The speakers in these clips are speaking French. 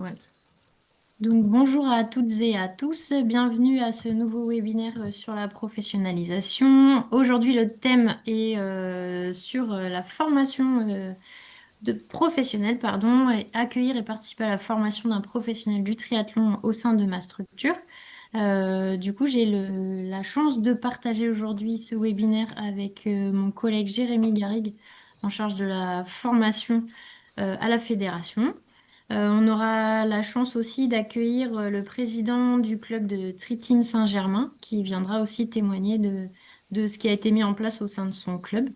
Ouais. Donc bonjour à toutes et à tous, bienvenue à ce nouveau webinaire sur la professionnalisation. Aujourd'hui, le thème est sur la formation de professionnels, pardon, et accueillir et participer à la formation d'un professionnel du triathlon au sein de ma structure. Du coup, j'ai la chance de partager aujourd'hui ce webinaire avec mon collègue Jérémy Garrigue en charge de la formation à la fédération. On aura la chance aussi d'accueillir le président du club de Tri-Team Saint-Germain qui viendra aussi témoigner de ce qui a été mis en place au sein de son club.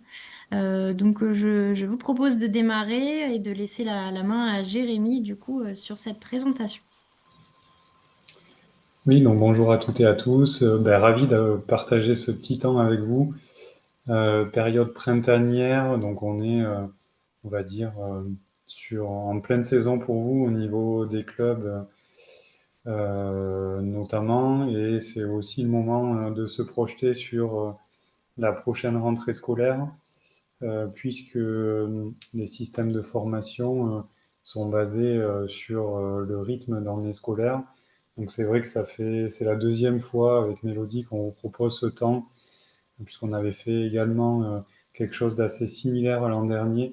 Je vous propose de démarrer et de laisser la main à Jérémy du coup sur cette présentation. Oui, donc bonjour à toutes et à tous. Ravi de partager ce petit temps avec vous. Période printanière, donc on est, on va dire, en pleine saison pour vous au niveau des clubs notamment, et c'est aussi le moment de se projeter sur la prochaine rentrée scolaire, puisque les systèmes de formation sont basés sur le rythme d'année scolaire. Donc c'est vrai que c'est la deuxième fois avec Mélodie qu'on vous propose ce temps, puisqu'on avait fait également quelque chose d'assez similaire l'an dernier,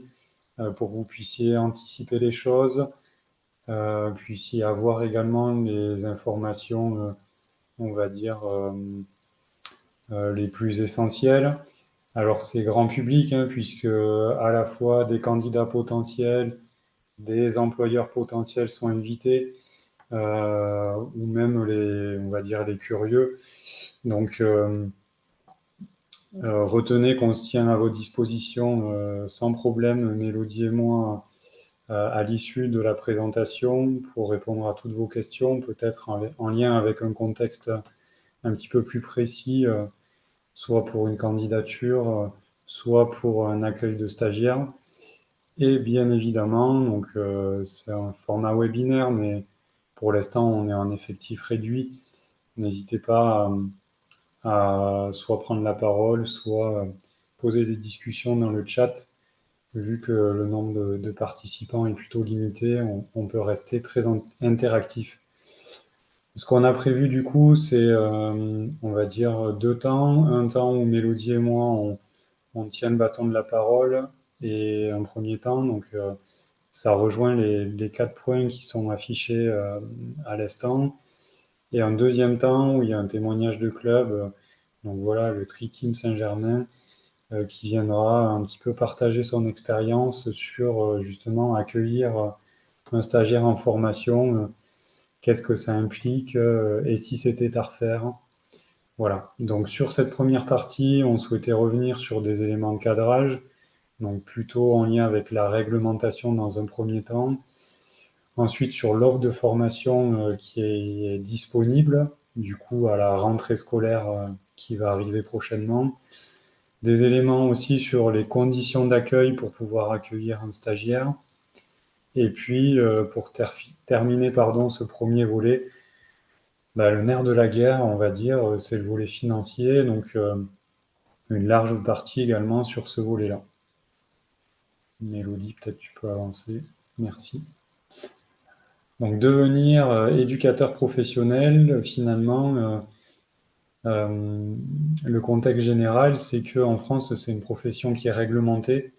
pour que vous puissiez anticiper les choses, puissiez avoir également les informations, on va dire, les plus essentielles. Alors c'est grand public, hein, puisque à la fois des candidats potentiels, des employeurs potentiels sont invités, ou même on va dire les curieux. Donc retenez qu'on se tient à vos dispositions sans problème, Mélodie et moi, à l'issue de la présentation pour répondre à toutes vos questions, peut-être en lien avec un contexte un petit peu plus précis, soit pour une candidature, soit pour un accueil de stagiaires. Et bien évidemment, donc c'est un format webinaire, mais pour l'instant on est en effectif réduit. N'hésitez pas à soit prendre la parole, soit poser des discussions dans le chat. Vu que le nombre de participants est plutôt limité, on peut rester très interactif. Ce qu'on a prévu du coup, c'est, on va dire, deux temps. Un temps où Mélodie et moi, on tient le bâton de la parole, et un premier temps, donc ça rejoint les quatre points qui sont affichés à l'instant. Et un deuxième temps où il y a un témoignage de club, donc voilà, le Tri-Team Saint-Germain, qui viendra un petit peu partager son expérience sur justement accueillir un stagiaire en formation, qu'est-ce que ça implique, et si c'était à refaire. Voilà. Donc sur cette première partie, on souhaitait revenir sur des éléments de cadrage, donc plutôt en lien avec la réglementation dans un premier temps. Ensuite sur l'offre de formation qui est disponible, du coup à la rentrée scolaire qui va arriver prochainement. Des éléments aussi sur les conditions d'accueil pour pouvoir accueillir un stagiaire. Et puis, pour terminer pardon, ce premier volet, le nerf de la guerre, on va dire, c'est le volet financier, donc une large partie également sur ce volet-là. Mélodie, peut-être tu peux avancer. Merci. Donc devenir éducateur professionnel, finalement, le contexte général, c'est qu'en France, c'est une profession qui est réglementée.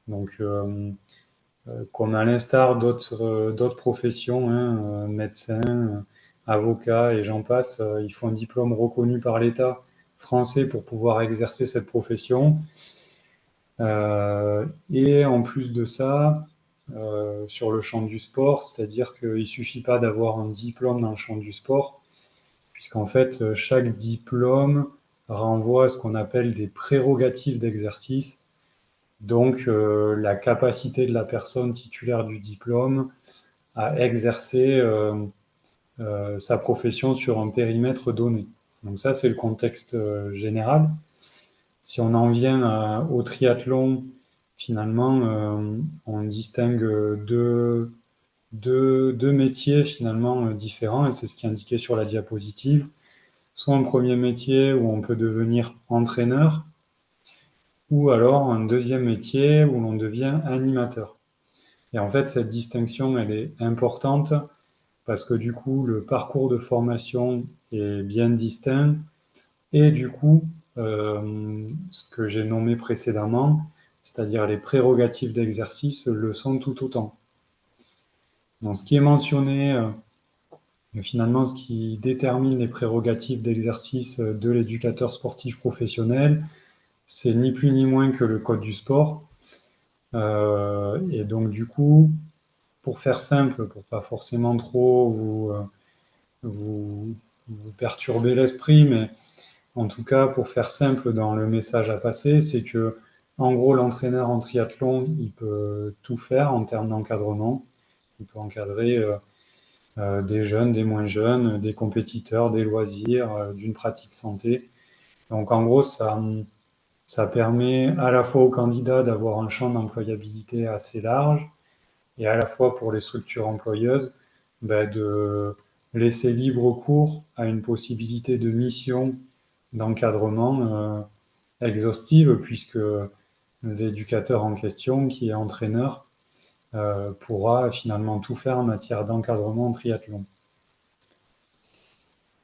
Donc comme à l'instar d'autres professions, hein, médecins, avocats et j'en passe, il faut un diplôme reconnu par l'État français pour pouvoir exercer cette profession. Et en plus de ça, sur le champ du sport, c'est-à-dire qu'il ne suffit pas d'avoir un diplôme dans le champ du sport, puisqu'en fait, chaque diplôme renvoie à ce qu'on appelle des prérogatives d'exercice, donc la capacité de la personne titulaire du diplôme à exercer sa profession sur un périmètre donné. Donc ça, c'est le contexte général. Si on en vient au triathlon, finalement, on distingue deux métiers finalement différents, et c'est ce qui est indiqué sur la diapositive. Soit un premier métier où on peut devenir entraîneur, ou alors un deuxième métier où l'on devient animateur. Et en fait, cette distinction, elle est importante parce que du coup, le parcours de formation est bien distinct et du coup, ce que j'ai nommé précédemment, c'est-à-dire les prérogatives d'exercice, le sont tout autant. Donc, ce qui est mentionné, finalement, ce qui détermine les prérogatives d'exercice de l'éducateur sportif professionnel, c'est ni plus ni moins que le code du sport. Et donc, du coup, pour faire simple, pour pas forcément trop vous, vous perturber l'esprit, mais en tout cas, pour faire simple dans le message à passer, c'est que, en gros, l'entraîneur en triathlon, il peut tout faire en termes d'encadrement. Il peut encadrer des jeunes, des moins jeunes, des compétiteurs, des loisirs, d'une pratique santé. Donc, en gros, ça permet à la fois aux candidats d'avoir un champ d'employabilité assez large et à la fois pour les structures employeuses ben, de laisser libre cours à une possibilité de mission d'encadrement exhaustive, puisque l'éducateur en question, qui est entraîneur, pourra finalement tout faire en matière d'encadrement en triathlon.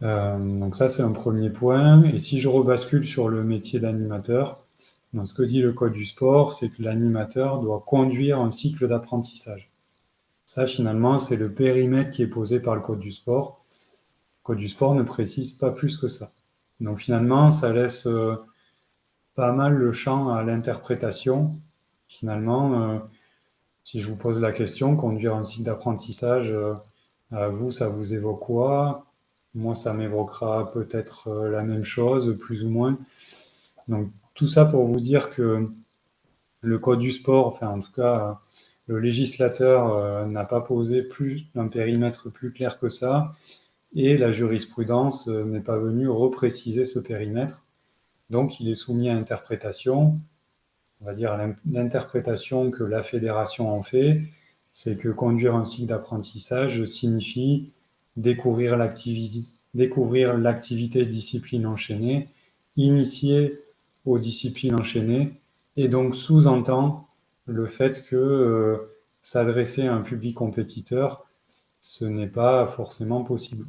Donc ça, c'est un premier point. Et si je rebascule sur le métier d'animateur, donc ce que dit le Code du sport, c'est que l'animateur doit conduire un cycle d'apprentissage. Ça, finalement, c'est le périmètre qui est posé par le Code du sport. Le Code du sport ne précise pas plus que ça. Donc finalement, ça laisse pas mal le champ à l'interprétation. Finalement, si je vous pose la question, conduire un cycle d'apprentissage, vous, ça vous évoque quoi? Moi, ça m'évoquera peut-être la même chose, plus ou moins. Donc, tout ça pour vous dire que le code du sport, enfin, en tout cas, le législateur n'a pas posé plus un périmètre plus clair que ça, et la jurisprudence n'est pas venue repréciser ce périmètre. Donc, il est soumis à interprétation. On va dire l'interprétation que la fédération en fait, c'est que conduire un cycle d'apprentissage signifie découvrir l'activité discipline enchaînée, initier aux disciplines enchaînées, et donc sous-entend le fait que s'adresser à un public compétiteur, ce n'est pas forcément possible.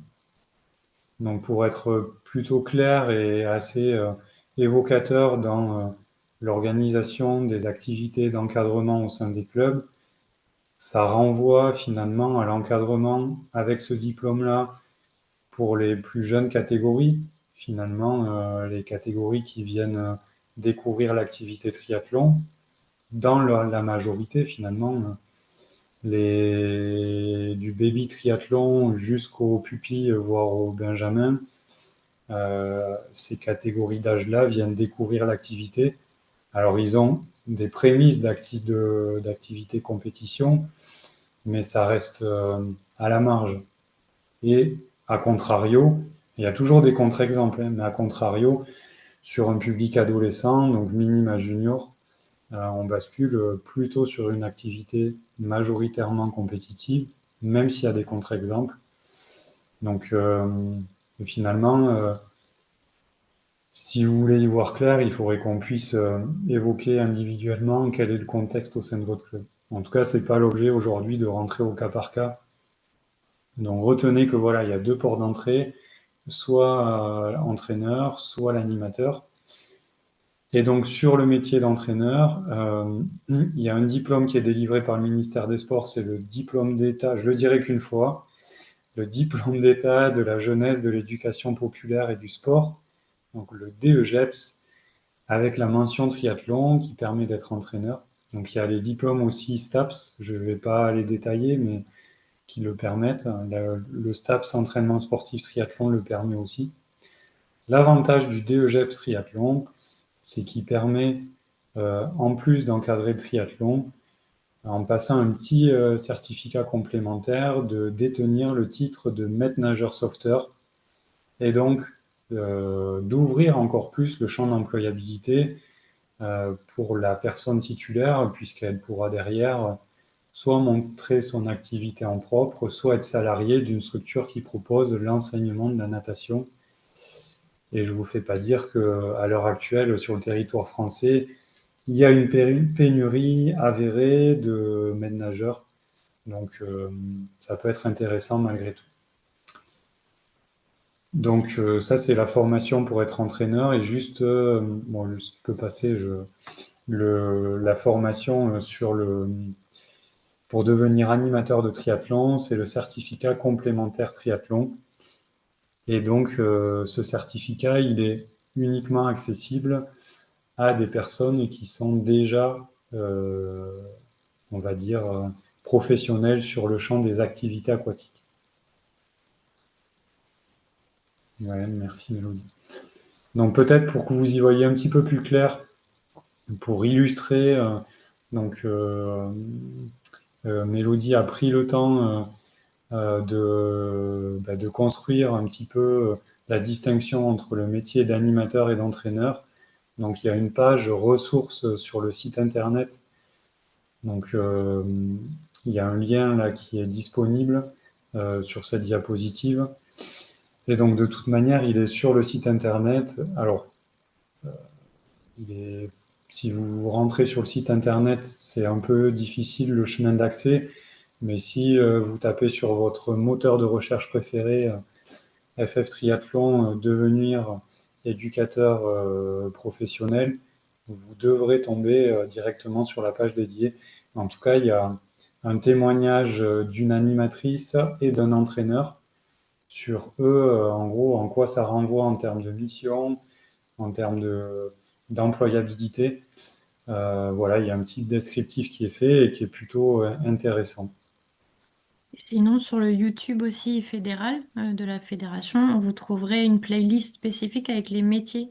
Donc pour être plutôt clair et assez évocateur dans l'organisation des activités d'encadrement au sein des clubs, ça renvoie finalement à l'encadrement avec ce diplôme-là pour les plus jeunes catégories, finalement les catégories qui viennent découvrir l'activité triathlon, dans la majorité finalement, du baby triathlon jusqu'au pupille, voire au benjamin, ces catégories d'âge-là viennent découvrir l'activité. Alors, ils ont des prémices d'activité compétition, mais ça reste à la marge. Et à contrario, il y a toujours des contre-exemples, hein, mais à contrario, sur un public adolescent, donc minime à junior, on bascule plutôt sur une activité majoritairement compétitive, même s'il y a des contre-exemples. Donc, finalement, si vous voulez y voir clair, il faudrait qu'on puisse évoquer individuellement quel est le contexte au sein de votre club. En tout cas, c'est pas l'objet aujourd'hui de rentrer au cas par cas. Donc retenez que voilà, il y a deux ports d'entrée, soit entraîneur, soit l'animateur. Et donc sur le métier d'entraîneur, il y a un diplôme qui est délivré par le ministère des Sports, c'est le diplôme d'État, je le dirai qu'une fois, le diplôme d'État de la jeunesse, de l'éducation populaire et du sport, donc le DEGEPS, avec la mention triathlon qui permet d'être entraîneur. Donc il y a les diplômes aussi STAPS, je ne vais pas les détailler, mais qui le permettent. Le STAPS entraînement sportif triathlon le permet aussi. L'avantage du DEGEPS triathlon, c'est qu'il permet, en plus d'encadrer le triathlon, en passant un petit certificat complémentaire, de détenir le titre de maître nageur sauveteur et donc d'ouvrir encore plus le champ d'employabilité pour la personne titulaire, puisqu'elle pourra derrière soit montrer son activité en propre, soit être salariée d'une structure qui propose l'enseignement de la natation. Et je ne vous fais pas dire qu'à l'heure actuelle, sur le territoire français, il y a une pénurie avérée de maîtres nageurs. Donc, ça peut être intéressant malgré tout. Donc, ça, c'est la formation pour être entraîneur. Et juste, bon, je peux passer la formation pour devenir animateur de triathlon, c'est le certificat complémentaire triathlon. Et donc, ce certificat, il est uniquement accessible à des personnes qui sont déjà, euh, on va dire, professionnelles sur le champ des activités aquatiques. Ouais, merci Mélodie. Donc peut-être pour que vous y voyez un petit peu plus clair, pour illustrer, donc Mélodie a pris le temps de construire un petit peu la distinction entre le métier d'animateur et d'entraîneur. Donc il y a une page ressources sur le site internet. Donc il y a un lien là qui est disponible sur cette diapositive. Et donc de toute manière, il est sur le site internet. Alors, il est, si vous rentrez sur le site internet, c'est un peu difficile le chemin d'accès. Mais si vous tapez sur votre moteur de recherche préféré, FF Triathlon, devenir éducateur professionnel, vous devrez tomber directement sur la page dédiée. En tout cas, il y a un témoignage d'une animatrice et d'un entraîneur sur eux, en gros, en quoi ça renvoie en termes de mission, en termes d'employabilité. Voilà, il y a un petit descriptif qui est fait et qui est plutôt intéressant. Sinon, sur le YouTube aussi fédéral de la fédération, vous trouverez une playlist spécifique avec les métiers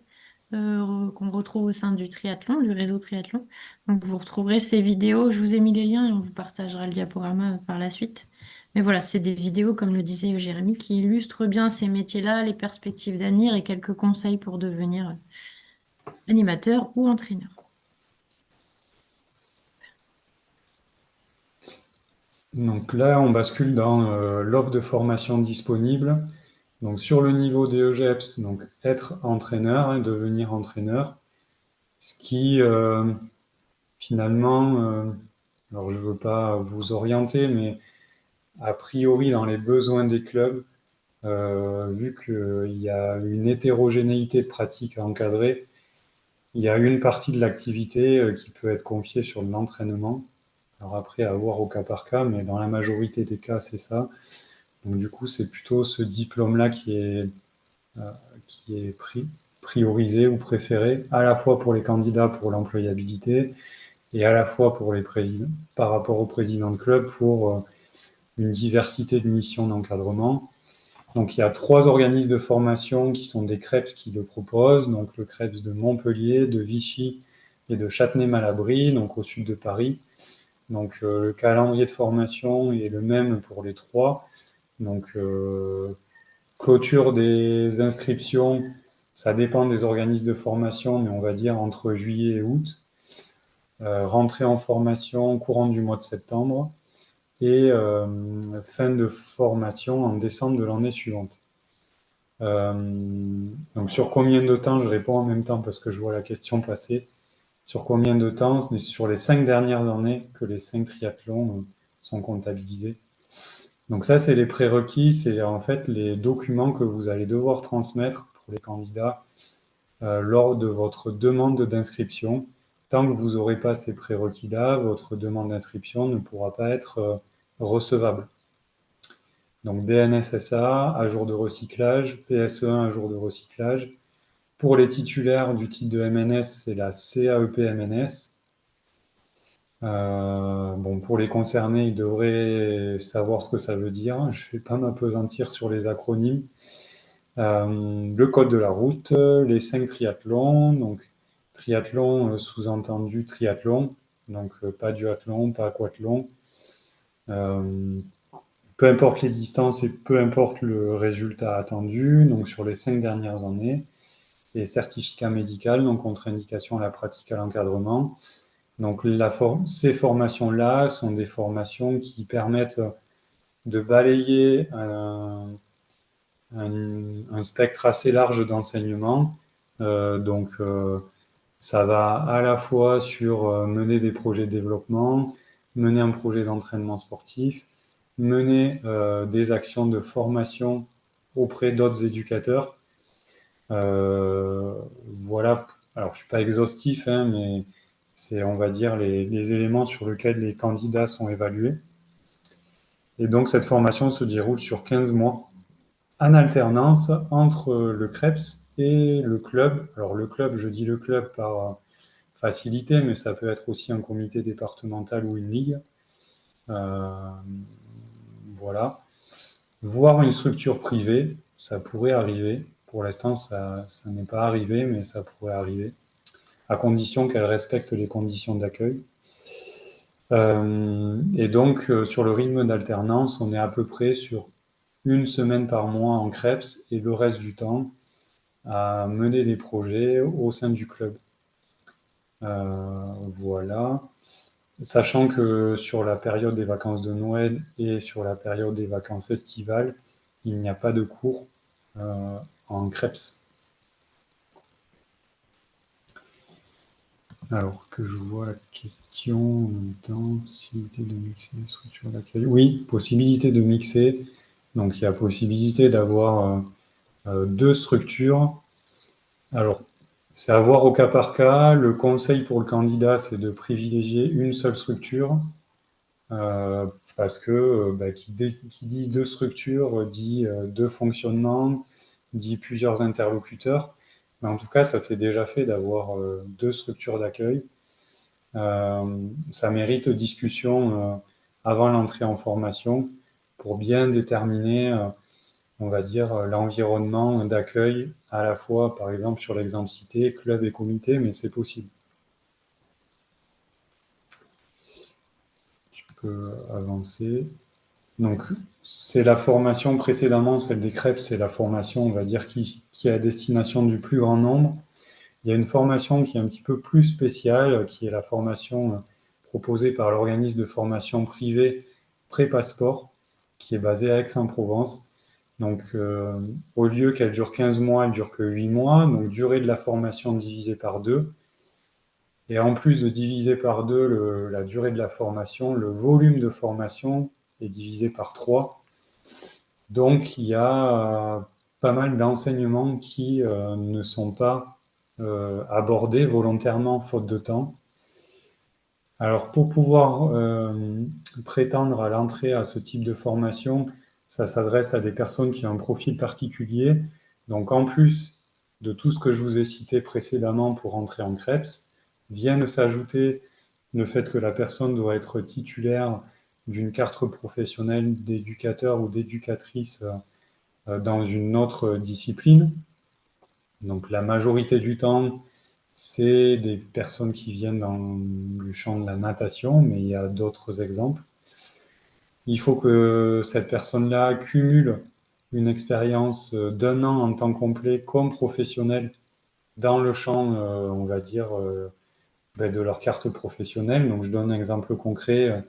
qu'on retrouve au sein du triathlon, du réseau triathlon. Donc, vous retrouverez ces vidéos. Je vous ai mis les liens et on vous partagera le diaporama par la suite. Mais voilà, c'est des vidéos, comme le disait Jérémy, qui illustrent bien ces métiers-là, les perspectives d'avenir et quelques conseils pour devenir animateur ou entraîneur. Donc là, on bascule dans l'offre de formation disponible. Donc sur le niveau des EGEPS, donc être entraîneur, hein, devenir entraîneur, ce qui finalement, alors je ne veux pas vous orienter, mais a priori dans les besoins des clubs, vu qu'il y a une hétérogénéité de pratiques à encadrer, il y a une partie de l'activité qui peut être confiée sur de l'entraînement. Alors après, à voir au cas par cas, mais dans la majorité des cas, c'est ça. Donc du coup, c'est plutôt ce diplôme-là qui est priorisé ou préféré, à la fois pour les candidats pour l'employabilité et à la fois pour les présidents, par rapport aux présidents de club pour une diversité de missions d'encadrement. Donc il y a 3 organismes de formation qui sont des CREPS qui le proposent, donc le CREPS de Montpellier, de Vichy et de Châtenay-Malabry, donc au sud de Paris. Donc le calendrier de formation est le même pour les 3. Donc clôture des inscriptions, ça dépend des organismes de formation, mais on va dire entre juillet et août. Rentrée en formation courant du mois de septembre et fin de formation en décembre de l'année suivante. Euh, donc sur combien de temps, je réponds en même temps parce que je vois la question passer. Sur combien de temps? C'est sur les 5 dernières années que les 5 triathlons sont comptabilisés. Donc ça, c'est les prérequis, c'est en fait les documents que vous allez devoir transmettre pour les candidats lors de votre demande d'inscription. Tant que vous n'aurez pas ces prérequis-là, votre demande d'inscription ne pourra pas être recevable. Donc BNSSA, à jour de recyclage, PSE1 à jour de recyclage. Pour les titulaires du titre de MNS, c'est la CAEP-MNS. Bon, pour les concernés, ils devraient savoir ce que ça veut dire. Je ne vais pas m'apesantir sur les acronymes. Le code de la route, les 5 triathlons. Donc, triathlon sous-entendu triathlon. Donc, pas duathlon, pas aquathlon. Peu importe les distances et peu importe le résultat attendu. Donc, sur les 5 dernières années. Et certificat médical, donc contre-indication à la pratique à l'encadrement. Donc ces formations-là sont des formations qui permettent de balayer un spectre assez large d'enseignement. Donc ça va à la fois sur mener des projets de développement, mener un projet d'entraînement sportif, mener des actions de formation auprès d'autres éducateurs. Voilà, alors je suis pas exhaustif, hein, mais c'est, on va dire, les éléments sur lesquels les candidats sont évalués. Et donc cette formation se déroule sur 15 mois en alternance entre le CREPS et le club. Alors le club, je dis le club par facilité, mais ça peut être aussi un comité départemental ou une ligue. Euh, voilà. Voir une structure privée, ça pourrait arriver. Pour l'instant, ça n'est pas arrivé, mais ça pourrait arriver, à condition qu'elle respecte les conditions d'accueil. Et donc, sur le rythme d'alternance, on est à peu près sur une semaine par mois en CREPS et le reste du temps à mener des projets au sein du club. Voilà. Sachant que sur la période des vacances de Noël et sur la période des vacances estivales, il n'y a pas de cours euh, en CREPS. Alors que je vois la question en même temps, possibilité de mixer les structures d'accueil. Oui, possibilité de mixer. Donc il y a possibilité d'avoir deux structures. Alors, c'est à voir au cas par cas. Le conseil pour le candidat, c'est de privilégier une seule structure. Euh, Parce que qui dit deux structures dit deux fonctionnements, dit plusieurs interlocuteurs. Mais en tout cas, ça s'est déjà fait d'avoir deux structures d'accueil. Ça mérite discussion avant l'entrée en formation pour bien déterminer, on va dire, l'environnement d'accueil à la fois, par exemple, sur l'exemple cité, club et comité, mais c'est possible. Tu peux avancer. Donc, c'est la formation précédemment, celle des crêpes, c'est la formation, on va dire, qui est à destination du plus grand nombre. Il y a une formation qui est un petit peu plus spéciale, qui est la formation proposée par l'organisme de formation privé Pré-Passeport, qui est basé à Aix-en-Provence. Donc, au lieu qu'elle dure 15 mois, elle dure que 8 mois. Donc, durée de la formation divisée par deux. Et en plus de diviser par deux la durée de la formation, le volume de formation est divisé par trois. Donc, il y a pas mal d'enseignements qui ne sont pas abordés volontairement faute de temps. Alors, pour pouvoir prétendre à l'entrée à ce type de formation, ça s'adresse à des personnes qui ont un profil particulier. Donc, en plus de tout ce que je vous ai cité précédemment pour entrer en CREPS, vient s'ajouter le fait que la personne doit être titulaire d'une carte professionnelle d'éducateur ou d'éducatrice dans une autre discipline. Donc, la majorité du temps, c'est des personnes qui viennent dans le champ de la natation, mais il y a d'autres exemples. Il faut que cette personne-là cumule une expérience d'un an en temps complet comme professionnel dans le champ, on va dire, de leur carte professionnelle. Donc, je donne un exemple concret.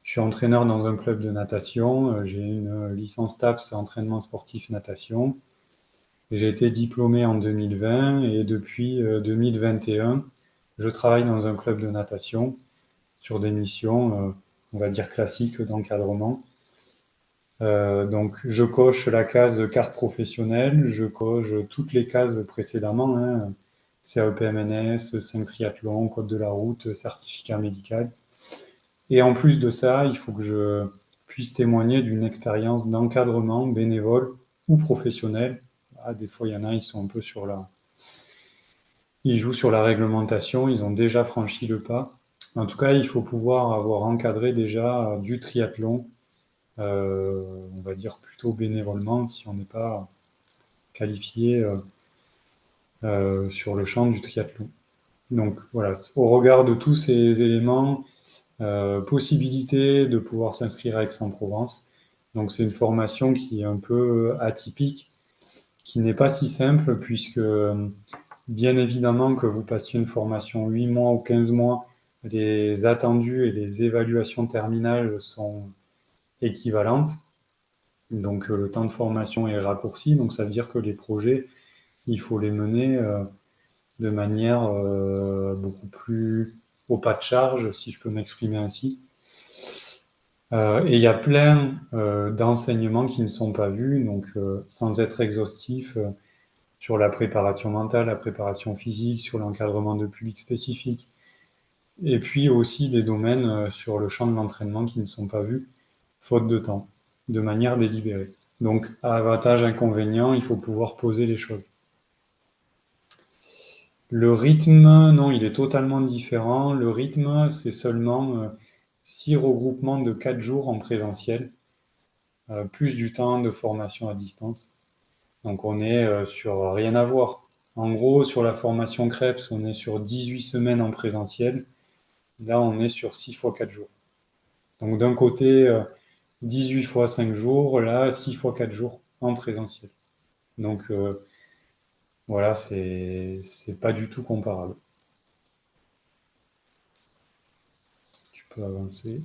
Je suis entraîneur dans un club de natation. J'ai une licence TAPS entraînement sportif natation. J'ai été diplômé en 2020 et depuis 2021, je travaille dans un club de natation sur des missions, on va dire classiques d'encadrement. Donc, je coche la case de carte professionnelle, je coche toutes les cases précédemment, hein, CAEPMNS, 5 triathlons, code de la route, certificat médical. Et en plus de ça, il faut que je puisse témoigner d'une expérience d'encadrement bénévole ou professionnelle. Ah, des fois, il y en a, ils sont un peu sur la... Ils jouent sur la réglementation, ils ont déjà franchi le pas. En tout cas, il faut pouvoir avoir encadré déjà du triathlon, on va dire plutôt bénévolement, si on n'est pas qualifié sur le champ du triathlon. Donc voilà, au regard de tous ces éléments, possibilité de pouvoir s'inscrire à Aix-en-Provence. Donc c'est une formation qui est un peu atypique, qui n'est pas si simple, puisque bien évidemment que vous passiez une formation 8 mois ou 15 mois, les attendus et les évaluations terminales sont équivalentes. Donc le temps de formation est raccourci, donc ça veut dire que les projets, il faut les mener de manière beaucoup plus au pas de charge, si je peux m'exprimer ainsi. Et il y a plein d'enseignements qui ne sont pas vus, donc sans être exhaustif, sur la préparation mentale, la préparation physique, sur l'encadrement de public spécifique, et puis aussi des domaines sur le champ de l'entraînement qui ne sont pas vus, faute de temps, de manière délibérée. Donc, avantage, inconvénient, il faut pouvoir poser les choses. Le rythme, non, il est totalement différent. Le rythme, c'est seulement 6 regroupements de 4 jours en présentiel, plus du temps de formation à distance. Donc on est sur rien à voir. En gros, sur la formation Krebs, on est sur 18 semaines en présentiel. Là, on est sur 6 fois 4 jours. Donc d'un côté, 18 fois 5 jours, là, 6 fois 4 jours en présentiel. Donc voilà, c'est pas du tout comparable. Tu peux avancer.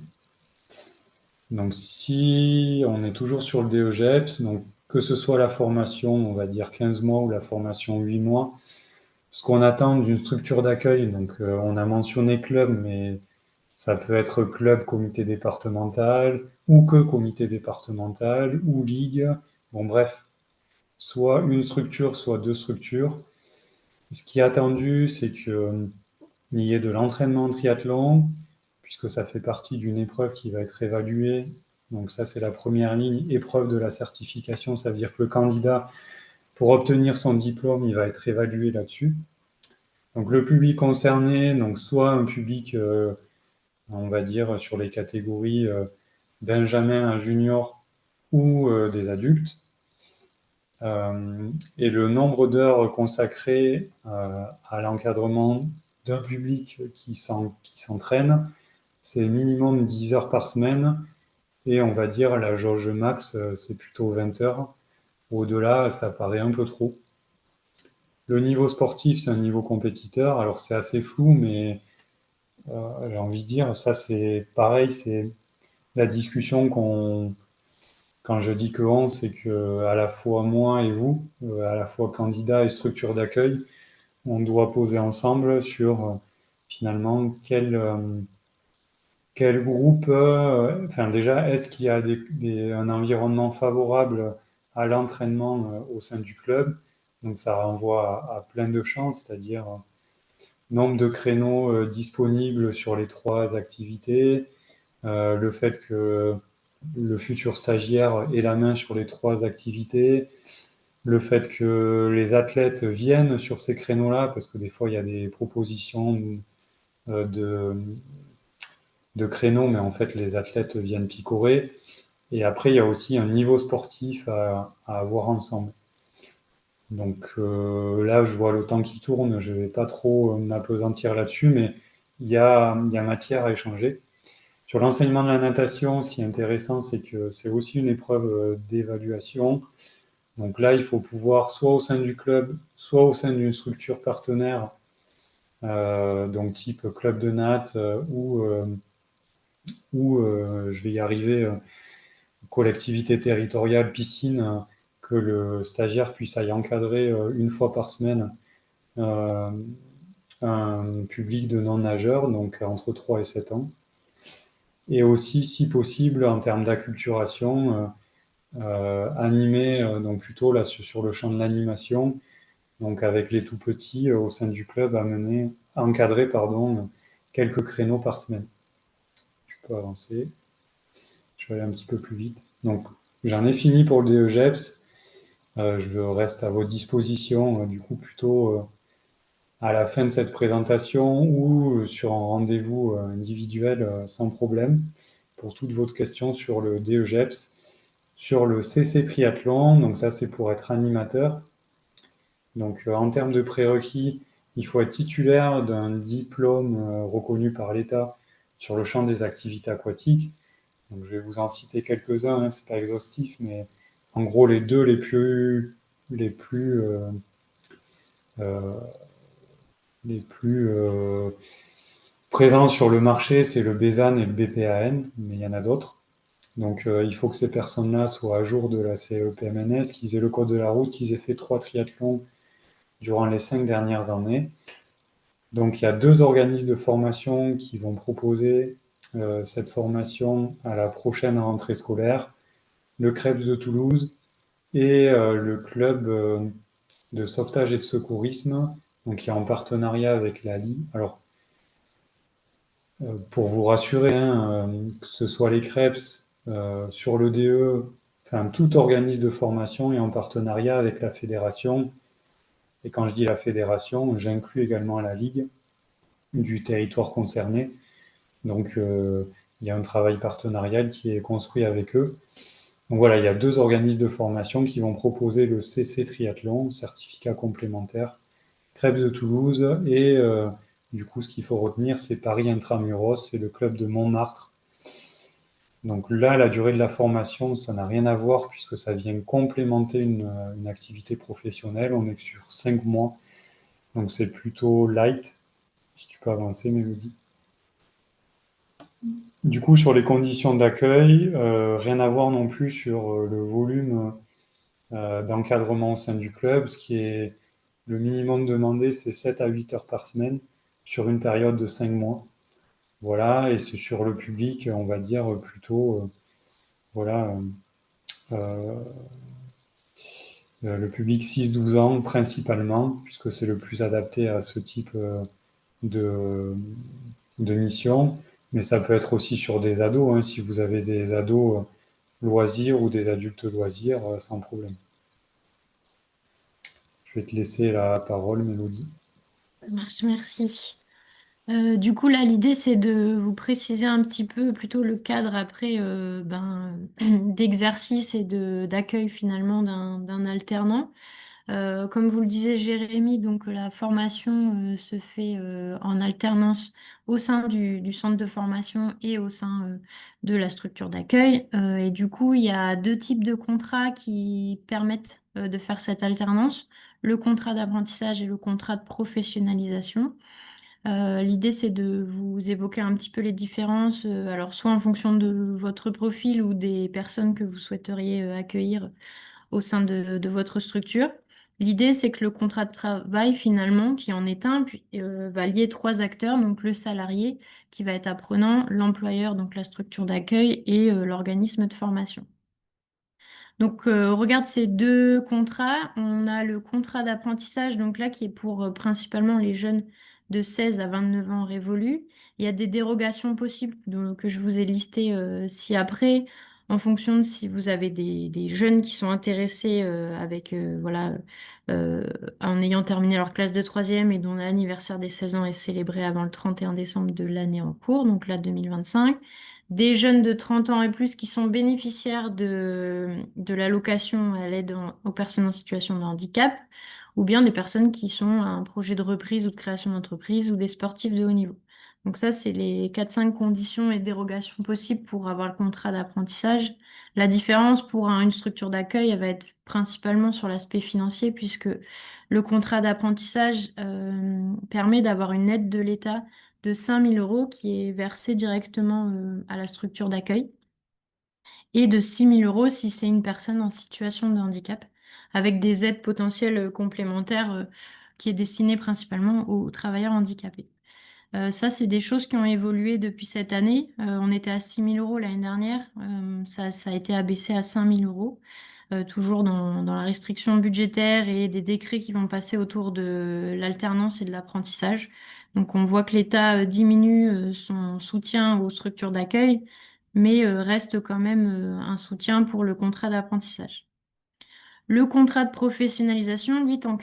Donc si on est toujours sur le DEGEPS, donc que ce soit la formation, on va dire 15 mois ou la formation 8 mois, ce qu'on attend d'une structure d'accueil, donc on a mentionné club, mais ça peut être club, comité départemental, ou que comité départemental, ou ligue. Bon, bref, soit une structure, soit deux structures. Ce qui est attendu, c'est qu'il y ait de l'entraînement en triathlon, puisque ça fait partie d'une épreuve qui va être évaluée. Donc ça, c'est la première ligne, épreuve de la certification. Ça veut dire que le candidat, pour obtenir son diplôme, il va être évalué là-dessus. Donc le public concerné, donc soit un public on va dire, sur les catégories Benjamin, junior ou des adultes. Et le nombre d'heures consacrées à l'encadrement d'un public qui s'entraîne, c'est minimum 10 heures par semaine. Et on va dire la jauge max, c'est plutôt 20 heures. Au-delà, ça paraît un peu trop. Le niveau sportif, c'est un niveau compétiteur. Alors c'est assez flou, mais j'ai envie de dire, ça c'est pareil, c'est la discussion quand je dis que on, c'est que à la fois moi et vous, à la fois candidat et structure d'accueil, on doit poser ensemble sur finalement quel groupe, enfin déjà, est-ce qu'il y a un environnement favorable à l'entraînement au sein du club? Donc ça renvoie à plein de champs, c'est-à-dire nombre de créneaux disponibles sur les 3 activités, le fait que le futur stagiaire ait la main sur les 3 activités, le fait que les athlètes viennent sur ces créneaux-là, parce que des fois il y a des propositions euh, de, de créneaux, mais en fait les athlètes viennent picorer. Et après, il y a aussi un niveau sportif à avoir ensemble. Donc là, je vois le temps qui tourne, je ne vais pas trop m'apesantir là-dessus, mais il y a matière à échanger. Sur l'enseignement de la natation, ce qui est intéressant, c'est que c'est aussi une épreuve d'évaluation. Donc là, il faut pouvoir, soit au sein du club, soit au sein d'une structure partenaire, donc type club de natte ou je vais y arriver, collectivité territoriale, piscine, que le stagiaire puisse aller encadrer une fois par semaine euh, un public de non-nageurs, donc entre 3 et 7 ans. Et aussi, si possible, en termes d'acculturation, animé, donc plutôt là sur le champ de l'animation, donc avec les tout petits au sein du club, à encadrer pardon, quelques créneaux par semaine. Tu peux avancer. Je vais aller un petit peu plus vite. Donc j'en ai fini pour le DEGEPS. Je reste à votre disposition, du coup plutôt à la fin de cette présentation ou sur un rendez-vous individuel sans problème pour toutes vos questions sur le DEGEPS. Sur le CC Triathlon, donc ça c'est pour être animateur. Donc en termes de prérequis, il faut être titulaire d'un diplôme reconnu par l'État sur le champ des activités aquatiques. Donc je vais vous en citer quelques-uns, hein, c'est pas exhaustif, mais en gros les deux euh, les plus présents sur le marché, c'est le BESAN et le BPAN, mais il y en a d'autres. Donc il faut que ces personnes-là soient à jour de la CEPMNS, qu'ils aient le code de la route, qu'ils aient fait 3 triathlons durant les 5 dernières années. Donc il y a 2 organismes de formation qui vont proposer cette formation à la prochaine rentrée scolaire, le CREPS de Toulouse et le club de sauvetage et de secourisme, donc qui est en partenariat avec la LI. Alors, pour vous rassurer, hein, que ce soit les CREPS, sur le DE, enfin tout organisme de formation est en partenariat avec la fédération. Et quand je dis la fédération, j'inclus également la ligue du territoire concerné. Donc, il y a un travail partenarial qui est construit avec eux. Donc voilà, il y a deux organismes de formation qui vont proposer le CC Triathlon, certificat complémentaire, Crêpes de Toulouse, et du coup, ce qu'il faut retenir, c'est Paris Intramuros, c'est le club de Montmartre. Donc là, la durée de la formation, ça n'a rien à voir puisque ça vient complémenter une activité professionnelle. On est sur 5 mois, donc c'est plutôt light. Si tu peux avancer, Mélodie. Du coup, sur les conditions d'accueil, rien à voir non plus sur le volume d'encadrement au sein du club. Ce qui est le minimum demandé, c'est 7 à 8 heures par semaine sur une période de 5 mois. Voilà, et c'est sur le public, on va dire plutôt, voilà, euh, le public 6-12 ans principalement, puisque c'est le plus adapté à ce type de, de mission. Mais ça peut être aussi sur des ados, hein, si vous avez des ados loisirs ou des adultes loisirs, sans problème. Je vais te laisser la parole, Mélodie. Merci. Du coup, là, l'idée, c'est de vous préciser un petit peu plutôt le cadre après d'exercice et d'accueil finalement d'un alternant. Comme vous le disait Jérémy, donc la formation se fait en alternance au sein du centre de formation et au sein de la structure d'accueil. Et du coup, il y a deux types de contrats qui permettent de faire cette alternance, le contrat d'apprentissage et le contrat de professionnalisation. L'idée, c'est de vous évoquer un petit peu les différences, alors soit en fonction de votre profil ou des personnes que vous souhaiteriez accueillir au sein de votre structure. L'idée, c'est que le contrat de travail, finalement, qui en est un, va lier trois acteurs, donc le salarié, qui va être apprenant, l'employeur, donc la structure d'accueil, et l'organisme de formation. Donc, on regarde ces deux contrats. On a le contrat d'apprentissage, donc là, qui est pour principalement les jeunes de 16 à 29 ans révolus. Il y a des dérogations possibles que je vous ai listées ci-après, en fonction de si vous avez des jeunes qui sont intéressés voilà, euh, en ayant terminé leur classe de troisième et dont l'anniversaire des 16 ans est célébré avant le 31 décembre de l'année en cours, donc là 2025, des jeunes de 30 ans et plus qui sont bénéficiaires de l'allocation à l'aide aux personnes en situation de handicap, ou bien des personnes qui sont à un projet de reprise ou de création d'entreprise, ou des sportifs de haut niveau. Donc ça, c'est les 4-5 conditions et dérogations possibles pour avoir le contrat d'apprentissage. La différence pour une structure d'accueil, elle va être principalement sur l'aspect financier, puisque le contrat d'apprentissage permet d'avoir une aide de l'État de 5 000 € qui est versé directement à la structure d'accueil et de 6 000 € si c'est une personne en situation de handicap, avec des aides potentielles complémentaires qui est destinée principalement aux travailleurs handicapés. Ça, c'est des choses qui ont évolué depuis cette année. On était à 6 000 € l'année dernière. Ça a été abaissé à 5 000 €, toujours dans la restriction budgétaire et des décrets qui vont passer autour de l'alternance et de l'apprentissage. Donc, on voit que l'État diminue son soutien aux structures d'accueil, mais reste quand même un soutien pour le contrat d'apprentissage. Le contrat de professionnalisation, lui, quant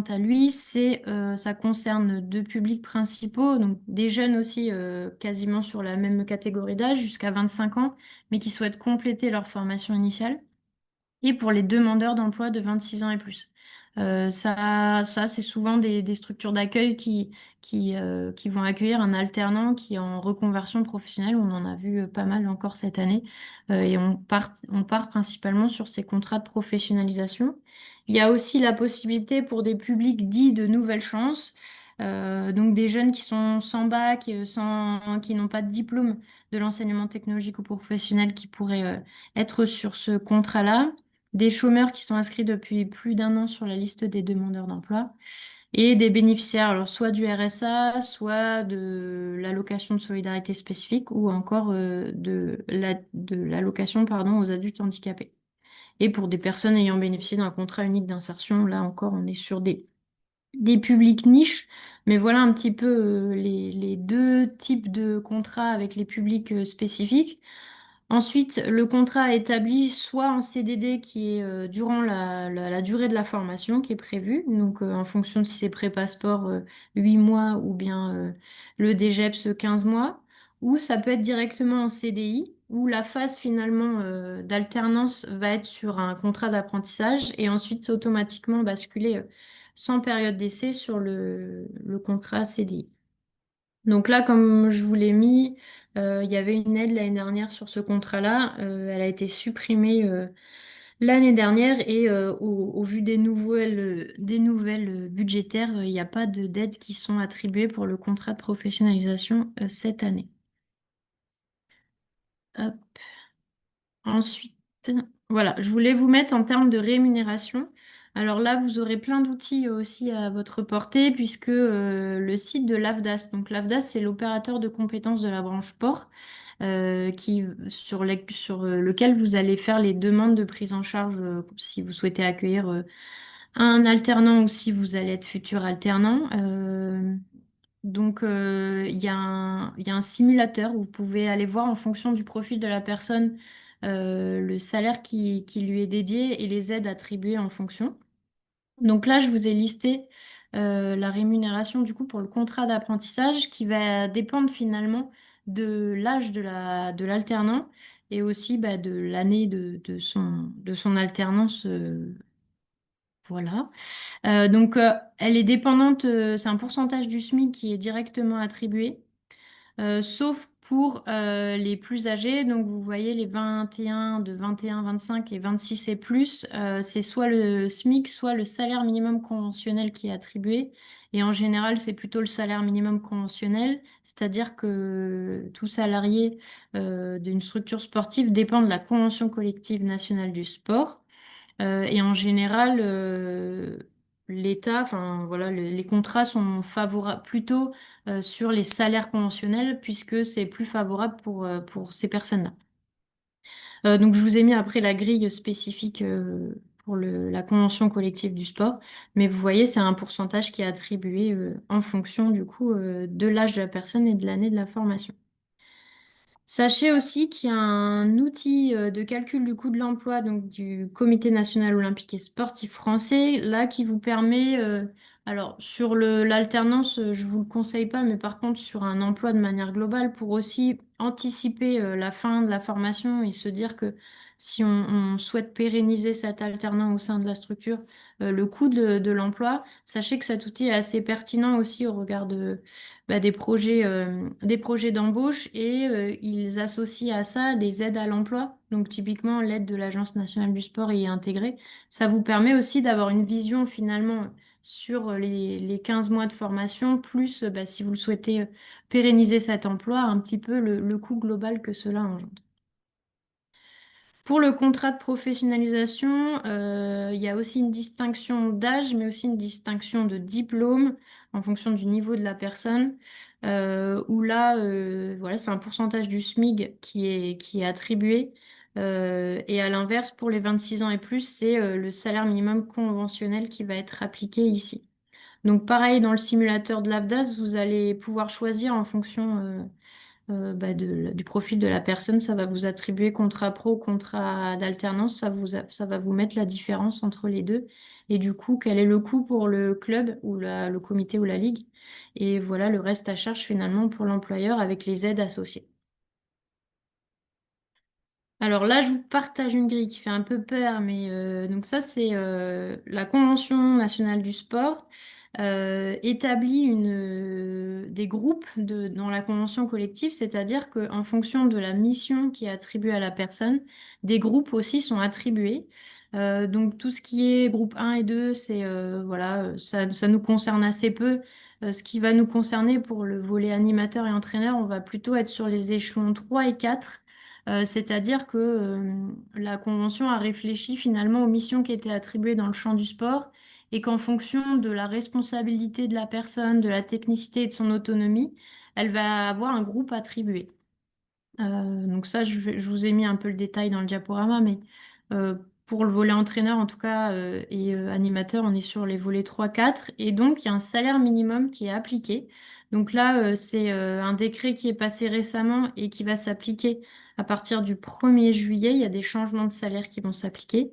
à lui, ça concerne deux publics principaux, donc des jeunes aussi quasiment sur la même catégorie d'âge, jusqu'à 25 ans, mais qui souhaitent compléter leur formation initiale, et pour les demandeurs d'emploi de 26 ans et plus. Ça c'est souvent des structures d'accueil qui vont accueillir un alternant qui est en reconversion professionnelle. On en a vu pas mal encore cette année. Et on part principalement sur ces contrats de professionnalisation. Il y a aussi la possibilité pour des publics dits de nouvelle chance, donc des jeunes qui sont sans bac, qui n'ont pas de diplôme de l'enseignement technologique ou professionnel qui pourraient être sur ce contrat-là. des chômeurs qui sont inscrits depuis plus d'un an sur la liste des demandeurs d'emploi et des bénéficiaires, alors soit du RSA, soit de l'allocation de solidarité spécifique ou encore de l'allocation, pardon, aux adultes handicapés. Et pour des personnes ayant bénéficié d'un contrat unique d'insertion, là encore, on est sur des publics niches, mais voilà un petit peu les deux types de contrats avec les publics spécifiques. Ensuite, le contrat est établi soit en CDD qui est durant la durée de la formation qui est prévue, donc en fonction de si c'est pré-passeport 8 mois ou bien le DGEPS 15 mois, ou ça peut être directement en CDI, où la phase finalement d'alternance va être sur un contrat d'apprentissage et ensuite automatiquement basculer sans période d'essai sur le contrat CDI. Donc là, comme je vous l'ai mis, il y avait une aide l'année dernière sur ce contrat-là. Elle a été supprimée l'année dernière et au vu des nouvelles budgétaires, il n'y a pas d'aides qui sont attribuées pour le contrat de professionnalisation cette année. Hop. Ensuite, voilà, je voulais vous mettre en termes de rémunération. Alors là, vous aurez plein d'outils aussi à votre portée puisque le site de l'AFDAS, donc l'AFDAS, c'est l'opérateur de compétences de la branche port, sur lequel vous allez faire les demandes de prise en charge si vous souhaitez accueillir un alternant ou si vous allez être futur alternant. Donc, il y a un simulateur où vous pouvez aller voir en fonction du profil de la personne le salaire qui lui est dédié et les aides attribuées en fonction. Donc là, je vous ai listé la rémunération du coup pour le contrat d'apprentissage qui va dépendre finalement de l'âge de l'alternant et aussi bah, de l'année de son alternance. Voilà. Elle est dépendante, c'est un pourcentage du SMIC qui est directement attribué, sauf pour les plus âgés. Donc, vous voyez, les 21, de 21, 25 et 26 et plus, c'est soit le SMIC, soit le salaire minimum conventionnel qui est attribué. Et en général, c'est plutôt le salaire minimum conventionnel, c'est-à-dire que tout salarié d'une structure sportive dépend de la convention collective nationale du sport. Et en général, l'État, enfin voilà, les contrats sont favorables plutôt sur les salaires conventionnels puisque c'est plus favorable pour ces personnes-là. Donc je vous ai mis après la grille spécifique pour la convention collective du sport, mais vous voyez, c'est un pourcentage qui est attribué en fonction du coup de l'âge de la personne et de l'année de la formation. Sachez aussi qu'il y a un outil de calcul du coût de l'emploi donc du Comité national olympique et sportif français, là qui vous permet, alors sur l'alternance, je vous le conseille pas, mais par contre sur un emploi de manière globale pour aussi anticiper la fin de la formation et se dire que si on souhaite pérenniser cet alternant au sein de la structure, le coût de l'emploi, sachez que cet outil est assez pertinent aussi au regard bah, des projets d'embauche et ils associent à ça des aides à l'emploi. Donc typiquement, l'aide de l'Agence nationale du sport y est intégrée. Ça vous permet aussi d'avoir une vision finalement sur les 15 mois de formation, plus bah, si vous le souhaitez pérenniser cet emploi, un petit peu le coût global que cela engendre. Pour le contrat de professionnalisation, il y a aussi une distinction d'âge, mais aussi une distinction de diplôme en fonction du niveau de la personne. Où là, voilà, c'est un pourcentage du SMIG qui est attribué. Et à l'inverse, pour les 26 ans et plus, c'est le salaire minimum conventionnel qui va être appliqué ici. Donc pareil, dans le simulateur de l'AFDAS, vous allez pouvoir choisir en fonction bah, du profil de la personne, ça va vous attribuer contrat pro, contrat d'alternance, ça va vous mettre la différence entre les deux. Et du coup, quel est le coût pour le club ou le comité ou la ligue? Et voilà le reste à charge finalement pour l'employeur avec les aides associées. Alors là, je vous partage une grille qui fait un peu peur, mais donc ça, c'est la Convention nationale du sport établit des groupes dans la convention collective, c'est-à-dire qu'en fonction de la mission qui est attribuée à la personne, des groupes aussi sont attribués. Donc tout ce qui est groupe 1 et 2, c'est voilà, ça nous concerne assez peu. Ce qui va nous concerner pour le volet animateur et entraîneur, on va plutôt être sur les échelons 3 et 4. C'est-à-dire que la Convention a réfléchi finalement aux missions qui étaient attribuées dans le champ du sport et qu'en fonction de la responsabilité de la personne, de la technicité et de son autonomie, elle va avoir un groupe attribué. Donc ça, je vous ai mis un peu le détail dans le diaporama, mais euh, pour le volet entraîneur, en tout cas, et animateur, on est sur les volets 3, 4. Et donc, il y a un salaire minimum qui est appliqué. Donc là, c'est un décret qui est passé récemment et qui va s'appliquer à partir du 1er juillet. Il y a des changements de salaire qui vont s'appliquer.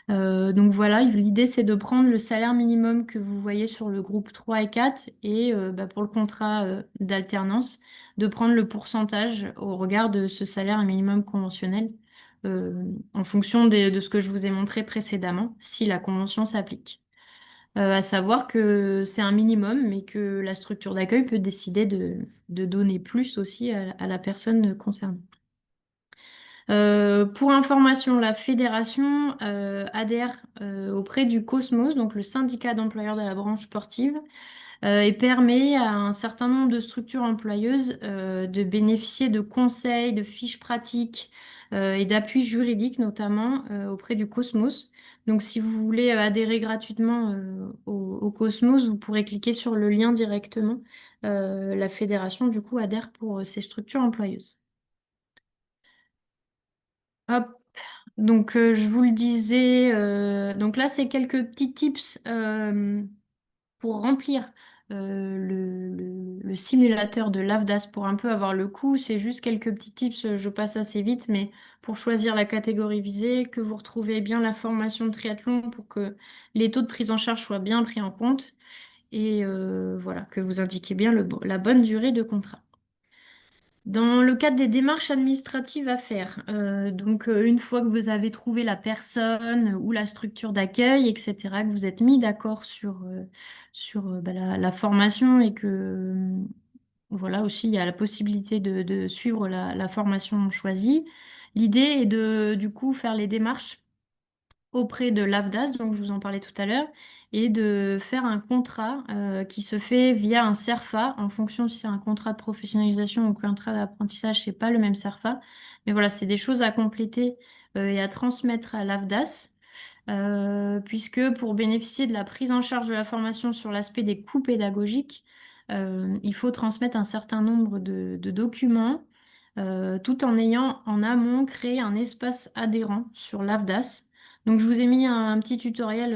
Donc voilà, l'idée, c'est de prendre le salaire minimum que vous voyez sur le groupe 3 et 4 et bah, pour le contrat d'alternance de prendre le pourcentage au regard de ce salaire minimum conventionnel en fonction de ce que je vous ai montré précédemment, si la convention s'applique. À savoir que c'est un minimum, mais que la structure d'accueil peut décider de donner plus aussi à la personne concernée. Pour information, la fédération adhère auprès du Cosmos, donc le syndicat d'employeurs de la branche sportive, et permet à un certain nombre de structures employeuses de bénéficier de conseils, de fiches pratiques et d'appuis juridiques, notamment auprès du Cosmos. Donc, si vous voulez adhérer gratuitement au Cosmos, vous pourrez cliquer sur le lien directement. La fédération, du coup, adhère pour ces structures employeuses. Hop. Donc, je vous le disais, donc là, c'est quelques petits tips pour remplir le simulateur de l'AFDAS pour un peu avoir le coup. C'est juste quelques petits tips, je passe assez vite, mais pour choisir la catégorie visée, que vous retrouvez bien la formation de triathlon pour que les taux de prise en charge soient bien pris en compte et voilà, que vous indiquez bien la bonne durée de contrat. Dans le cadre des démarches administratives à faire, donc une fois que vous avez trouvé la personne ou la structure d'accueil, etc., que vous êtes mis d'accord sur bah, la formation et que voilà aussi il y a la possibilité de suivre la formation choisie, l'idée est de du coup faire les démarches auprès de l'AFDAS, donc je vous en parlais tout à l'heure, et de faire un contrat qui se fait via un CERFA, en fonction si c'est un contrat de professionnalisation ou un contrat d'apprentissage, c'est pas le même CERFA. Mais voilà, c'est des choses à compléter et à transmettre à l'AFDAS, puisque pour bénéficier de la prise en charge de la formation sur l'aspect des coûts pédagogiques, il faut transmettre un certain nombre de documents, tout en ayant en amont créé un espace adhérent sur l'AFDAS. Donc, je vous ai mis un petit tutoriel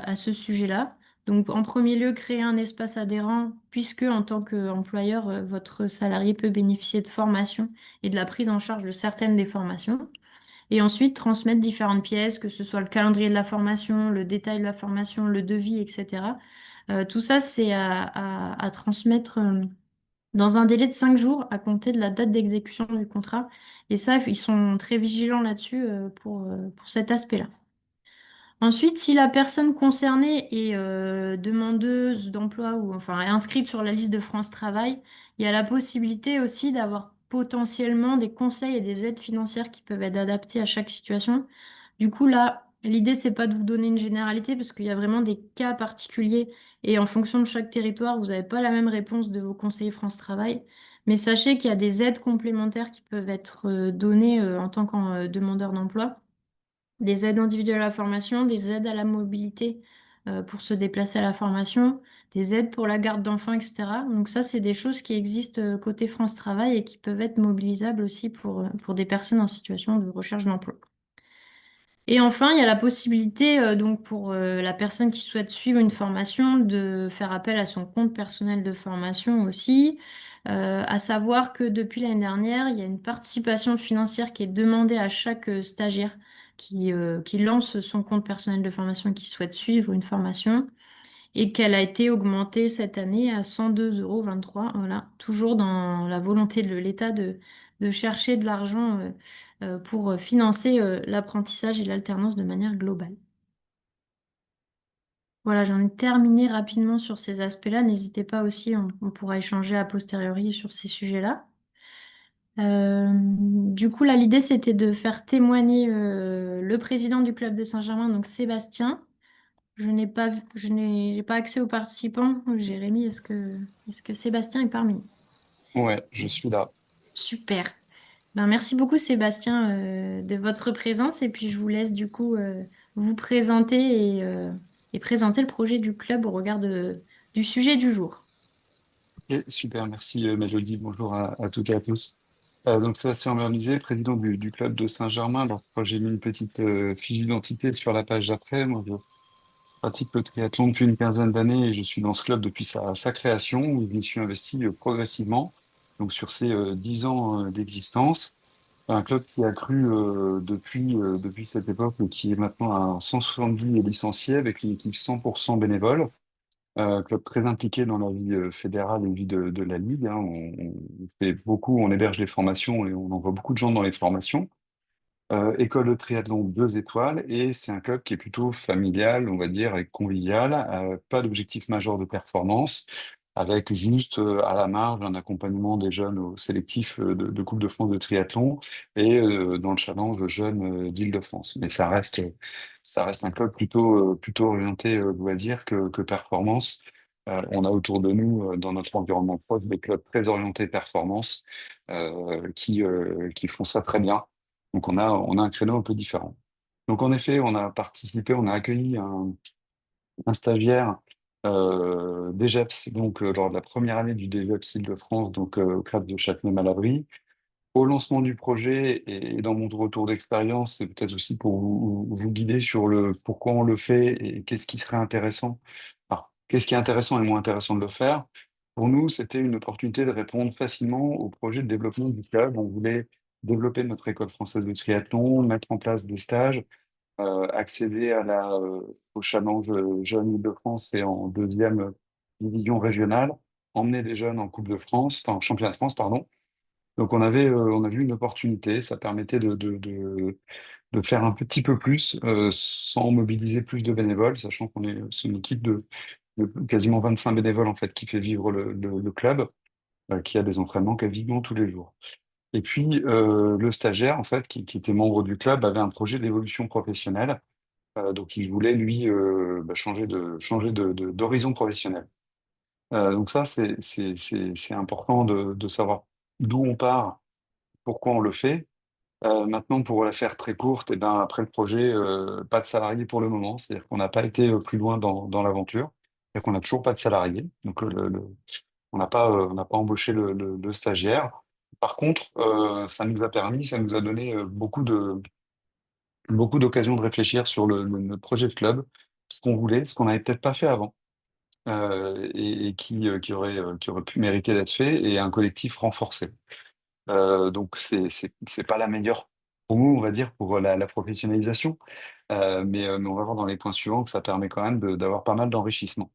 à ce sujet-là. Donc, en premier lieu, créer un espace adhérent, puisque en tant qu'employeur, votre salarié peut bénéficier de formation et de la prise en charge de certaines des formations. Et ensuite, transmettre différentes pièces, que ce soit le calendrier de la formation, le détail de la formation, le devis, etc. Tout ça, c'est à transmettre dans un délai de 5 jours à compter de la date d'exécution du contrat. Et ça, ils sont très vigilants là-dessus pour cet aspect-là. Ensuite, si la personne concernée est demandeuse d'emploi ou enfin est inscrite sur la liste de France Travail, il y a la possibilité aussi d'avoir potentiellement des conseils et des aides financières qui peuvent être adaptées à chaque situation. Du coup, là, l'idée, c'est pas de vous donner une généralité parce qu'il y a vraiment des cas particuliers et en fonction de chaque territoire, vous n'avez pas la même réponse de vos conseillers France Travail. Mais sachez qu'il y a des aides complémentaires qui peuvent être données en tant que demandeur d'emploi, des aides individuelles à la formation, des aides à la mobilité pour se déplacer à la formation, des aides pour la garde d'enfants, etc. Donc ça, c'est des choses qui existent côté France Travail et qui peuvent être mobilisables aussi pour des personnes en situation de recherche d'emploi. Et enfin, il y a la possibilité, donc pour la personne qui souhaite suivre une formation, de faire appel à son compte personnel de formation aussi. À savoir que depuis l'année dernière, il y a une participation financière qui est demandée à chaque stagiaire qui lance son compte personnel de formation et qui souhaite suivre une formation et qu'elle a été augmentée cette année à 102,23 €. Voilà, toujours dans la volonté de l'État de chercher de l'argent pour financer l'apprentissage et l'alternance de manière globale. Voilà, j'en ai terminé rapidement sur ces aspects-là. N'hésitez pas aussi, on pourra échanger a posteriori sur ces sujets-là. Du coup, là, l'idée, c'était de faire témoigner le président du club de Saint-Germain, donc Sébastien. J'ai pas accès aux participants. Jérémy, est-ce que Sébastien est parmi nous? Ouais, je suis là. Super. Ben, merci beaucoup Sébastien de votre présence et puis je vous laisse du coup vous présenter et présenter le projet du club au regard du sujet du jour. Ok, super, merci Mélodie, bonjour à toutes et à tous. Donc Sébastien Bernizet, président du club de Saint-Germain. Alors moi, j'ai mis une petite fiche d'identité sur la page d'après. Moi, je pratique le triathlon depuis une quinzaine d'années et je suis dans ce club depuis sa création où je m'y suis investi progressivement. Donc sur ces 10 ans d'existence, un club qui a cru depuis cette époque et qui est maintenant à 170 licenciés avec une équipe 100% bénévole. Club très impliqué dans la vie fédérale et vie de la Ligue, hein. On fait beaucoup, on héberge les formations et on envoie beaucoup de gens dans les formations. École de triathlon 2 étoiles et c'est un club qui est plutôt familial, on va dire, et convivial, pas d'objectif majeur de performance, avec juste à la marge un accompagnement des jeunes au sélectif de Coupe de France de triathlon et dans le challenge jeunes d'Île-de-France. Mais ça reste un club plutôt orienté loisir que performance. On a autour de nous, dans notre environnement proche, des clubs très orientés performance qui font ça très bien. Donc on a un créneau un peu différent. Donc en effet, on a participé, on a accueilli un stagiaire DGEPS, donc lors de la première année du DGEPS Île-de-France, donc au CRAP de Châtenay-Malabry. Au lancement du projet et dans mon retour d'expérience, c'est peut-être aussi pour vous guider sur le pourquoi on le fait et qu'est-ce qui serait intéressant. Alors, qu'est-ce qui est intéressant et moins intéressant de le faire? Pour nous, c'était une opportunité de répondre facilement au projet de développement du club. On voulait développer notre école française de triathlon, mettre en place des stages, accéder au challenge Jeunes Île-de-France et en deuxième division régionale, emmener des jeunes en Coupe de France, enfin en championnat de France, pardon. Donc on a vu une opportunité, ça permettait de faire un petit peu plus sans mobiliser plus de bénévoles, sachant c'est une équipe de quasiment 25 bénévoles en fait qui fait vivre le club, qui a des entraînements quasiment tous les jours. Et puis le stagiaire en fait qui était membre du club avait un projet d'évolution professionnelle, donc il voulait lui d'horizon professionnel. Donc ça c'est important de savoir d'où on part, pourquoi on le fait. Maintenant, pour la faire très courte, et ben, après le projet, pas de salariés pour le moment. C'est-à-dire qu'on n'a pas été plus loin dans l'aventure. C'est-à-dire qu'on n'a toujours pas de salariés. Donc, on n'a pas embauché le stagiaire. Par contre, ça nous a donné beaucoup d'occasions de réfléchir sur notre projet de club, ce qu'on voulait, ce qu'on n'avait peut-être pas fait avant, et qui aurait pu mériter d'être fait, et un collectif renforcé. Donc, c'est pas la meilleure pour nous, on va dire, pour la professionnalisation. Mais on va voir dans les points suivants que ça permet quand même d'avoir pas mal d'enrichissement.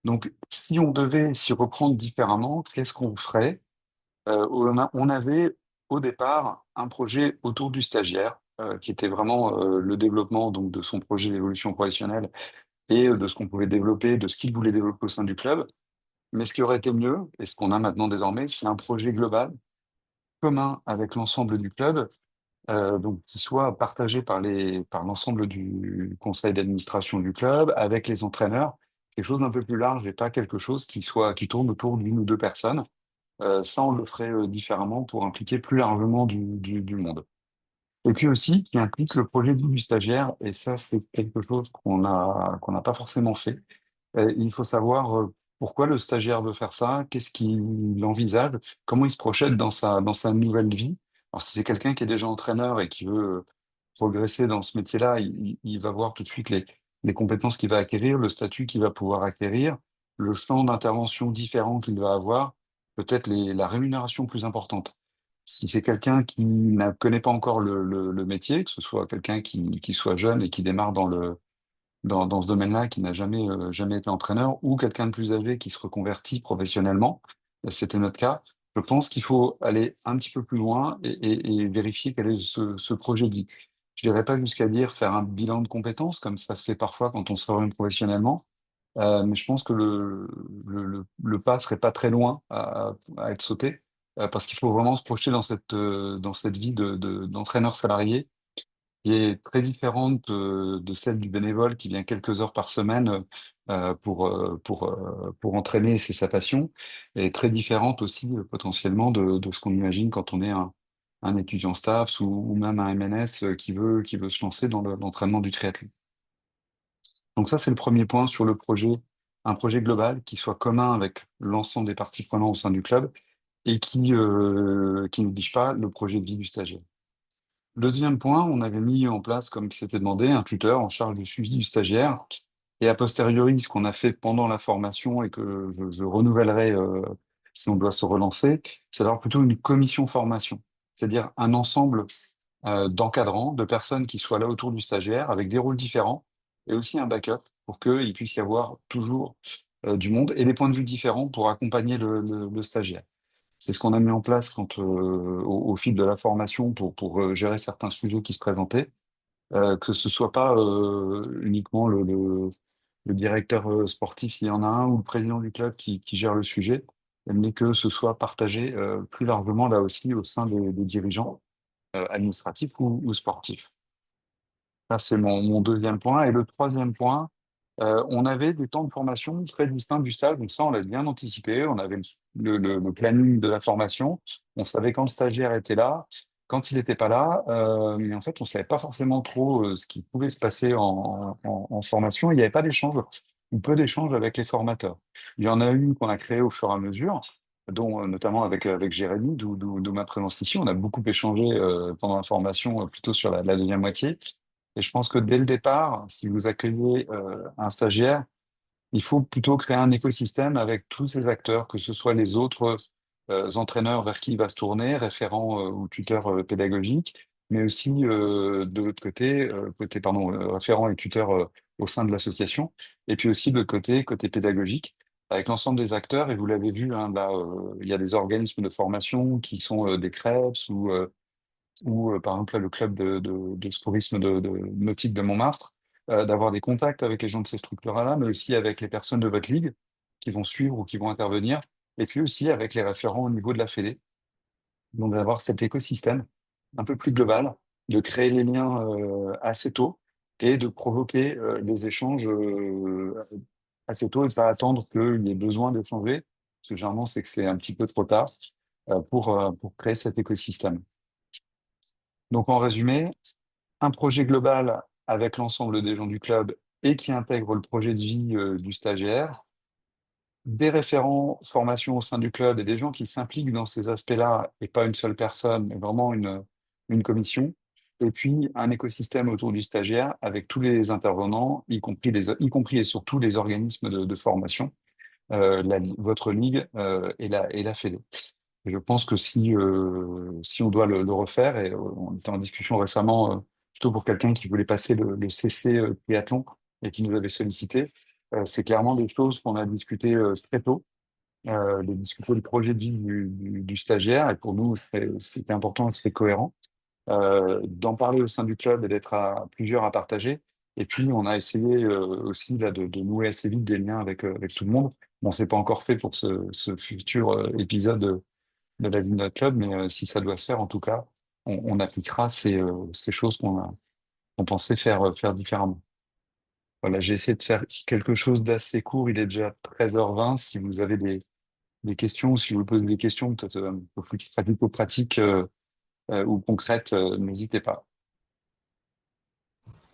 Donc, si on devait s'y reprendre différemment, qu'est-ce qu'on ferait? On avait au départ un projet autour du stagiaire, qui était vraiment le développement donc, de son projet d'évolution professionnelle et de ce qu'on pouvait développer, de ce qu'il voulait développer au sein du club. Mais ce qui aurait été mieux, et ce qu'on a maintenant désormais, c'est un projet global commun avec l'ensemble du club, donc qui soit partagé par l'ensemble du conseil d'administration du club, avec les entraîneurs, quelque chose d'un peu plus large et pas quelque chose qui tourne autour d'une ou deux personnes. Ça, on le ferait différemment pour impliquer plus largement du monde. Et puis aussi, qui implique le projet du stagiaire, et ça, c'est quelque chose qu'on n'a pas forcément fait. Il faut savoir pourquoi le stagiaire veut faire ça, qu'est-ce qu'il envisage, comment il se projette dans sa nouvelle vie. Alors, si c'est quelqu'un qui est déjà entraîneur et qui veut progresser dans ce métier-là, il va voir tout de suite les compétences qu'il va acquérir, le statut qu'il va pouvoir acquérir, le champ d'intervention différent qu'il va avoir, peut-être la rémunération plus importante. Si c'est quelqu'un qui ne connaît pas encore le métier, que ce soit quelqu'un qui soit jeune et qui démarre dans ce domaine-là, qui n'a jamais été entraîneur, ou quelqu'un de plus âgé qui se reconvertit professionnellement, c'était notre cas, je pense qu'il faut aller un petit peu plus loin et vérifier quel est ce projet de vie. Je n'irai pas jusqu'à dire faire un bilan de compétences, comme ça se fait parfois quand on se réoriente professionnellement, mais je pense que le pas serait pas très loin à être sauté, parce qu'il faut vraiment se projeter dans cette vie d'entraîneur salarié qui est très différente de celle du bénévole qui vient quelques heures par semaine pour entraîner, c'est sa passion, et très différente aussi potentiellement de ce qu'on imagine quand on est un étudiant STAPS ou même un MNS qui veut se lancer dans l'entraînement du triathlon. Donc ça, c'est le premier point sur le projet, un projet global qui soit commun avec l'ensemble des parties prenantes au sein du club et qui n'oblige pas le projet de vie du stagiaire. Le deuxième point, on avait mis en place, comme c'était demandé, un tuteur en charge du suivi du stagiaire. Et a posteriori, ce qu'on a fait pendant la formation et que je renouvellerai si on doit se relancer, c'est d'avoir plutôt une commission formation, c'est-à-dire un ensemble d'encadrants, de personnes qui soient là autour du stagiaire avec des rôles différents et aussi un backup pour qu'il puisse y avoir toujours du monde et des points de vue différents pour accompagner le stagiaire. C'est ce qu'on a mis en place au fil de la formation pour gérer certains sujets qui se présentaient, que ce soit pas uniquement le directeur sportif s'il y en a un ou le président du club qui gère le sujet, mais que ce soit partagé plus largement là aussi au sein des dirigeants administratifs ou sportifs. Ça, c'est mon deuxième point. Et le troisième point, on avait des temps de formation très distincts du stage. Donc ça, on l'a bien anticipé. On avait le planning de la formation. On savait quand le stagiaire était là, quand il n'était pas là. Mais en fait, on ne savait pas forcément trop ce qui pouvait se passer en formation. Il n'y avait pas d'échange ou peu d'échange avec les formateurs. Il y en a eu qu'on a créé au fur et à mesure, dont notamment avec Jérémy, d'où ma présence ici. On a beaucoup échangé pendant la formation, plutôt sur la deuxième moitié. Et je pense que dès le départ, si vous accueillez un stagiaire, il faut plutôt créer un écosystème avec tous ces acteurs, que ce soit les autres entraîneurs vers qui il va se tourner, référents ou tuteurs pédagogiques, mais aussi de l'autre côté, référents et tuteurs au sein de l'association, et puis aussi de l'autre côté, côté pédagogique, avec l'ensemble des acteurs. Et vous l'avez vu, hein, là, il y a des organismes de formation qui sont des CREPS ou par exemple là, le club de tourisme de nautique de Montmartre, d'avoir des contacts avec les gens de ces structures-là, mais aussi avec les personnes de votre ligue qui vont suivre ou qui vont intervenir, et puis aussi avec les référents au niveau de la Fédé. Donc d'avoir cet écosystème un peu plus global, de créer les liens assez tôt et de provoquer les échanges assez tôt et pas attendre qu'il y ait besoin d'échanger, parce que généralement c'est que c'est un petit peu trop tard pour créer cet écosystème. Donc en résumé, un projet global avec l'ensemble des gens du club et qui intègre le projet de vie du stagiaire, des référents formation au sein du club et des gens qui s'impliquent dans ces aspects-là, et pas une seule personne, mais vraiment une commission, et puis un écosystème autour du stagiaire avec tous les intervenants, y compris et surtout les organismes de formation, votre ligue et la Fédé. Et je pense que si on doit le refaire, et on était en discussion récemment, plutôt pour quelqu'un qui voulait passer le CC triathlon et qui nous avait sollicité, c'est clairement des choses qu'on a discutées très tôt, de discuter le projet de vie du stagiaire, et pour nous, c'était important et c'est cohérent, d'en parler au sein du club et d'être à plusieurs à partager. Et puis, on a essayé aussi là, de nouer assez vite des liens avec tout le monde. Bon, c'est pas encore fait pour ce futur épisode de la vie de notre club, mais si ça doit se faire, en tout cas, on appliquera ces choses qu'on pensait faire différemment. Voilà, j'ai essayé de faire quelque chose d'assez court. Il est déjà 13h20. Si vous avez des questions, si vous posez des questions, peut-être un peu plus pratico-pratiques ou concrètes, n'hésitez pas.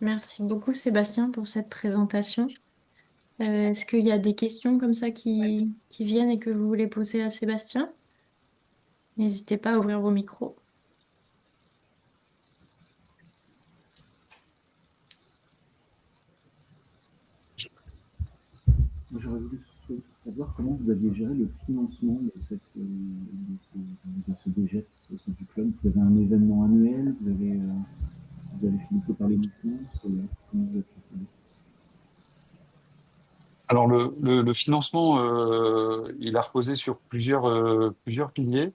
Merci beaucoup Sébastien pour cette présentation. Est-ce qu'il y a des questions comme ça qui viennent et que vous voulez poser à Sébastien? N'hésitez pas à ouvrir vos micros. Moi, j'aurais voulu savoir comment vous aviez géré le financement de ce DGEPS au sein du club. Vous avez un événement annuel, vous avez financé par les licences, comment vous avez procédé? Alors, le financement, il a reposé sur plusieurs piliers.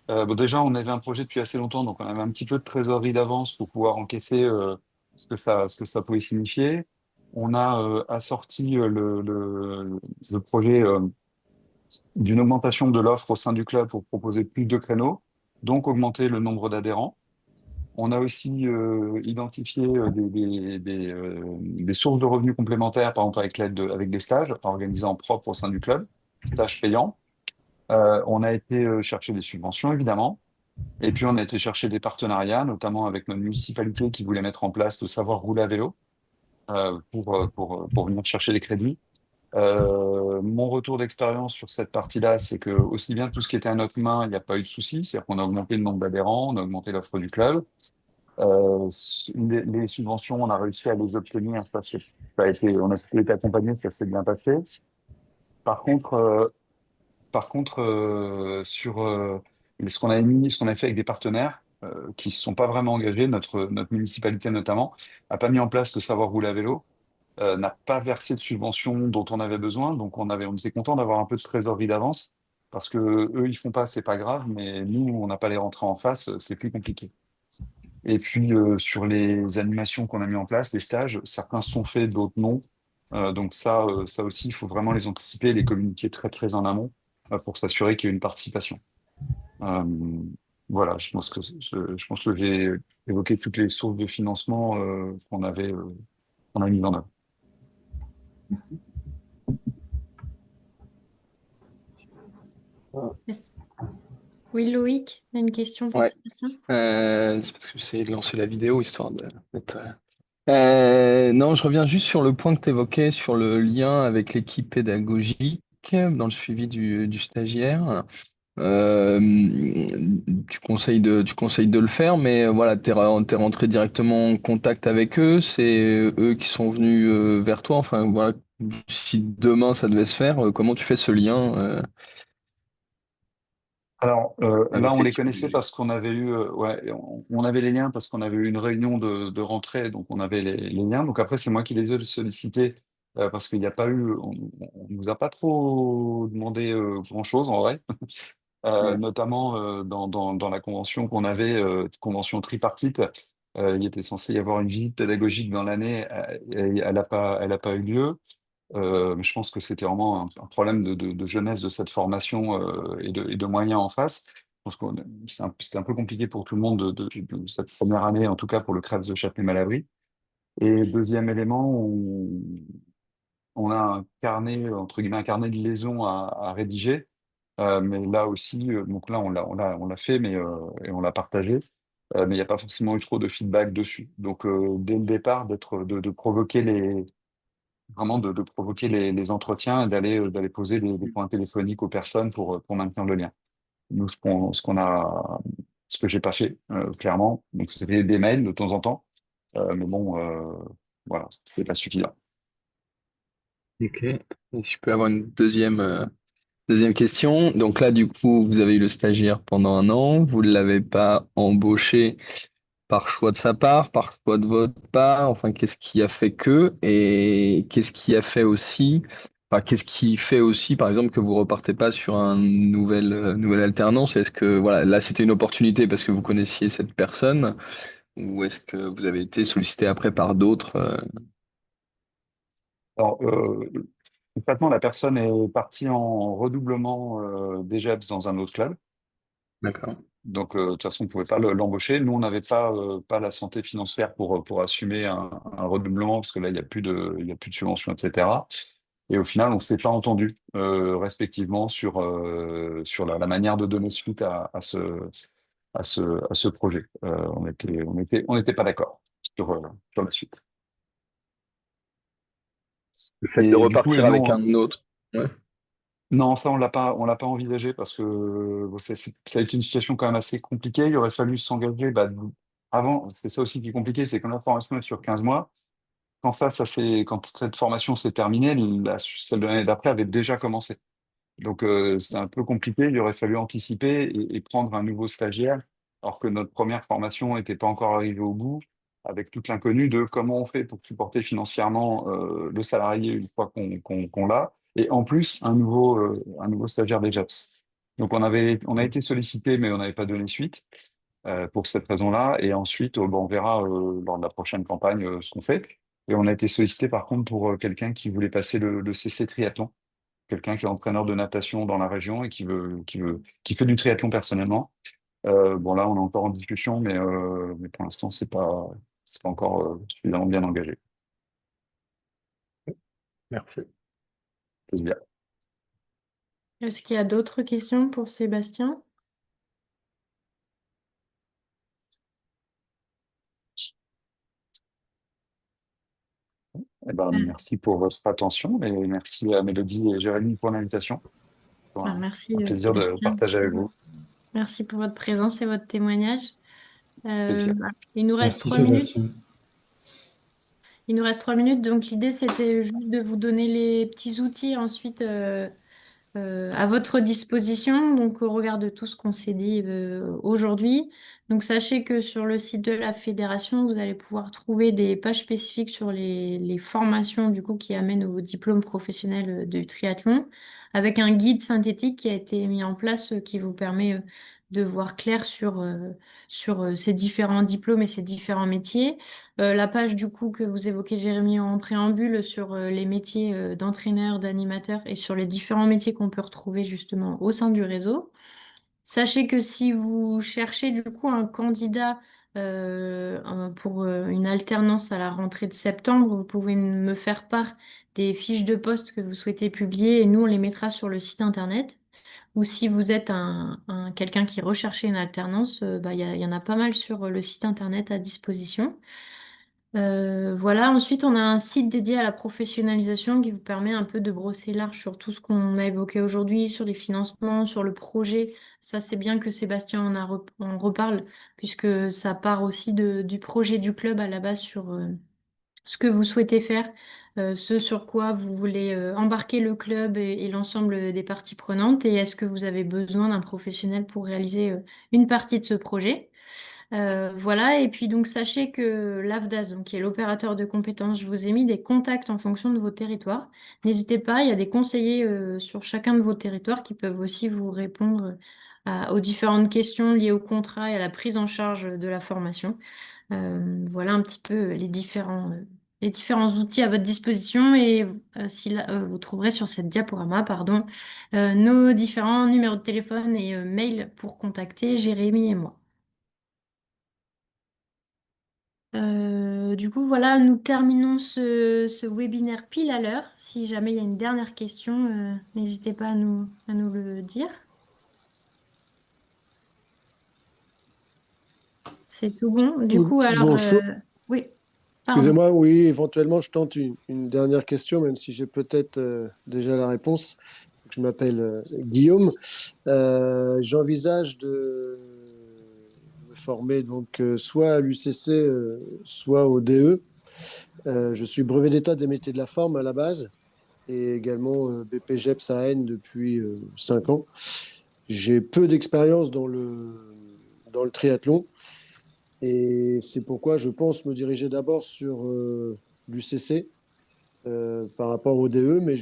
Bon, déjà, on avait un projet depuis assez longtemps, donc on avait un petit peu de trésorerie d'avance pour pouvoir encaisser ce que ça pouvait signifier. On a assorti le projet d'une augmentation de l'offre au sein du club pour proposer plus de créneaux, donc augmenter le nombre d'adhérents. On a aussi identifié des sources de revenus complémentaires, par exemple avec avec des stages organisés en propre au sein du club, stages payants. On a été chercher des subventions, évidemment. Et puis, on a été chercher des partenariats, notamment avec notre municipalité qui voulait mettre en place le savoir rouler à vélo pour venir chercher les crédits. Mon retour d'expérience sur cette partie-là, c'est que aussi bien tout ce qui était à notre main, il n'y a pas eu de souci. C'est-à-dire qu'on a augmenté le nombre d'adhérents, on a augmenté l'offre du club. Les subventions, on a réussi à les obtenir. On a été accompagné, ça s'est bien passé. Par contre, sur ce qu'on a mis, ce qu'on a fait avec des partenaires qui se sont pas vraiment engagés, notre municipalité notamment, a pas mis en place le savoir rouler à vélo, n'a pas versé de subventions dont on avait besoin, donc on était content d'avoir un peu de trésorerie d'avance parce que eux ils font pas, c'est pas grave, mais nous on n'a pas les rentrées en face, c'est plus compliqué. Et puis sur les animations qu'on a mis en place, les stages, certains se sont faits, d'autres non. Donc ça aussi, il faut vraiment les anticiper, les communiquer très très en amont pour s'assurer qu'il y ait une participation. Euh, voilà, je pense que j'ai évoqué toutes les sources de financement qu'on a mis en œuvre. Merci. Oui, Loïc, t'as une question pour Ouais, Sébastien? c'est parce que j'essayais de lancer la vidéo histoire de d'être, non, je reviens juste sur le point que tu évoquais sur le lien avec l'équipe pédagogique dans le suivi du stagiaire. Euh, tu conseilles de le faire, mais voilà, t'es rentré directement en contact avec eux, c'est eux qui sont venus vers toi. Enfin, voilà, si demain ça devait se faire, comment tu fais ce lien Alors là, avec on les l'équipe connaissait pédagogique? parce qu'on avait eu, ouais, on avait les liens parce qu'on avait eu une réunion de rentrée, donc on avait les liens. Donc après, c'est moi qui les ai sollicités parce qu'il n'y a pas eu, on nous a pas trop demandé grand-chose en vrai. Ouais. Notamment dans la convention qu'on avait, convention tripartite. Il était censé y avoir une visite pédagogique dans l'année, et elle a pas eu lieu. Mais je pense que c'était vraiment un problème de jeunesse de cette formation et de moyens en face. Je pense que c'était un peu compliqué pour tout le monde de cette première année, en tout cas pour le CREF de Châtenay-Malabry. Et deuxième élément, on a un carnet, entre guillemets, un carnet de liaison à rédiger. Mais là aussi, donc là, on l'a fait, et on l'a partagé. Mais il n'y a pas forcément eu trop de feedback dessus. Donc, dès le départ, de provoquer de provoquer les entretiens et d'aller poser des points téléphoniques aux personnes pour maintenir le lien. Nous, ce que j'ai pas fait, clairement. Donc, c'était des mails de temps en temps. Mais bon, voilà, c'était pas suffisant. Ok. Et si je peux avoir une deuxième question. Donc là, du coup, vous avez eu le stagiaire pendant un an, vous ne l'avez pas embauché par choix de sa part, par choix de votre part. Enfin, qu'est-ce qui a fait que, et qu'est-ce qui a fait aussi, enfin, qu'est-ce qui fait aussi, par exemple, que vous repartez pas sur un nouvelle alternance? Est-ce que, voilà, là, c'était une opportunité parce que vous connaissiez cette personne, ou est-ce que vous avez été sollicité après par d'autres? Alors, concrètement, la personne est partie en redoublement d'EGEPS dans un autre club. D'accord. Donc, de toute façon, on ne pouvait pas l'embaucher. Nous, on n'avait pas la santé financière pour assumer un redoublement, parce que là, il y a plus de subventions, etc. Et au final, on ne s'est pas entendu respectivement sur la manière de donner suite à ce projet. On n'était pas d'accord sur la suite. Le fait de Et du coup, repartir avec un autre. Ouais. non, ça, on l'a pas envisagé parce que bon, ça a été une situation quand même assez compliquée. Il aurait fallu s'engager, avant. C'est ça aussi qui est compliqué, c'est que la formation est sur 15 mois. Quand cette formation s'est terminée, celle de l'année d'après avait déjà commencé. Donc, c'est un peu compliqué. Il aurait fallu anticiper et prendre un nouveau stagiaire, alors que notre première formation n'était pas encore arrivée au bout, avec toute l'inconnue de comment on fait pour supporter financièrement le salarié une fois qu'on l'a, et en plus un nouveau stagiaire des JEPS. Donc, on a été sollicité, mais on n'avait pas donné suite pour cette raison-là. Et ensuite, bon, on verra lors de la prochaine campagne ce qu'on fait. Et on a été sollicité par contre pour quelqu'un qui voulait passer le CC triathlon, quelqu'un qui est entraîneur de natation dans la région et qui fait du triathlon personnellement. Bon, là, on est encore en discussion, mais pour l'instant, c'est pas encore suffisamment bien engagé. Merci. Je peux se dire. Est-ce qu'il y a d'autres questions pour Sébastien? Eh ben, merci pour votre attention et merci à Mélodie et Jérémy pour l'invitation. C'est Merci un plaisir de Sébastien. partager avec vous. Merci pour votre présence et votre témoignage. Plaisir. Il nous reste Merci 3 minutes. Sébastien. Il nous reste 3 minutes, donc l'idée c'était juste de vous donner les petits outils ensuite à votre disposition, donc au regard de tout ce qu'on s'est dit aujourd'hui. Donc sachez que sur le site de la fédération, vous allez pouvoir trouver des pages spécifiques sur les formations du coup qui amènent au diplôme professionnel de triathlon, avec un guide synthétique qui a été mis en place qui vous permet de voir clair sur ces différents diplômes et ces différents métiers. La page du coup que vous évoquez, Jérémy, en préambule sur les métiers d'entraîneur, d'animateur et sur les différents métiers qu'on peut retrouver justement au sein du réseau. Sachez que si vous cherchez du coup un candidat pour une alternance à la rentrée de septembre, vous pouvez me faire part des fiches de poste que vous souhaitez publier et nous on les mettra sur le site internet. Ou si vous êtes quelqu'un qui recherchait une alternance, bah, il y en a pas mal sur le site internet à disposition. Voilà, ensuite on a un site dédié à la professionnalisation qui vous permet un peu de brosser large sur tout ce qu'on a évoqué aujourd'hui, sur les financements, sur le projet. Ça, c'est bien que Sébastien en reparle, puisque ça part aussi du projet du club à la base sur ce que vous souhaitez faire, ce sur quoi vous voulez embarquer le club et l'ensemble des parties prenantes, et est-ce que vous avez besoin d'un professionnel pour réaliser une partie de ce projet. Voilà, et puis donc sachez que l'AFDAS, donc, qui est l'opérateur de compétences, je vous ai mis des contacts en fonction de vos territoires. N'hésitez pas, il y a des conseillers sur chacun de vos territoires qui peuvent aussi vous répondre aux différentes questions liées au contrat et à la prise en charge de la formation. Voilà un petit peu les différents outils à votre disposition et vous trouverez sur cette diaporama, pardon, nos différents numéros de téléphone et mails pour contacter Jérémy et moi. Du coup, voilà, nous terminons ce webinaire pile à l'heure. Si jamais il y a une dernière question, n'hésitez pas à nous le dire. C'est tout bon. Du coup, alors, Bonjour. oui, pardon. Excusez-moi, oui, éventuellement, je tente une dernière question, même si j'ai peut-être déjà la réponse. Je m'appelle Guillaume. J'envisage de me former donc soit à l'UCC, soit au DE. Je suis brevet d'état des métiers de la forme à la base et également BPGEPS à N depuis 5 ans. J'ai peu d'expérience dans le triathlon. Et c'est pourquoi je pense me diriger d'abord sur l'UCC par rapport au DE, mais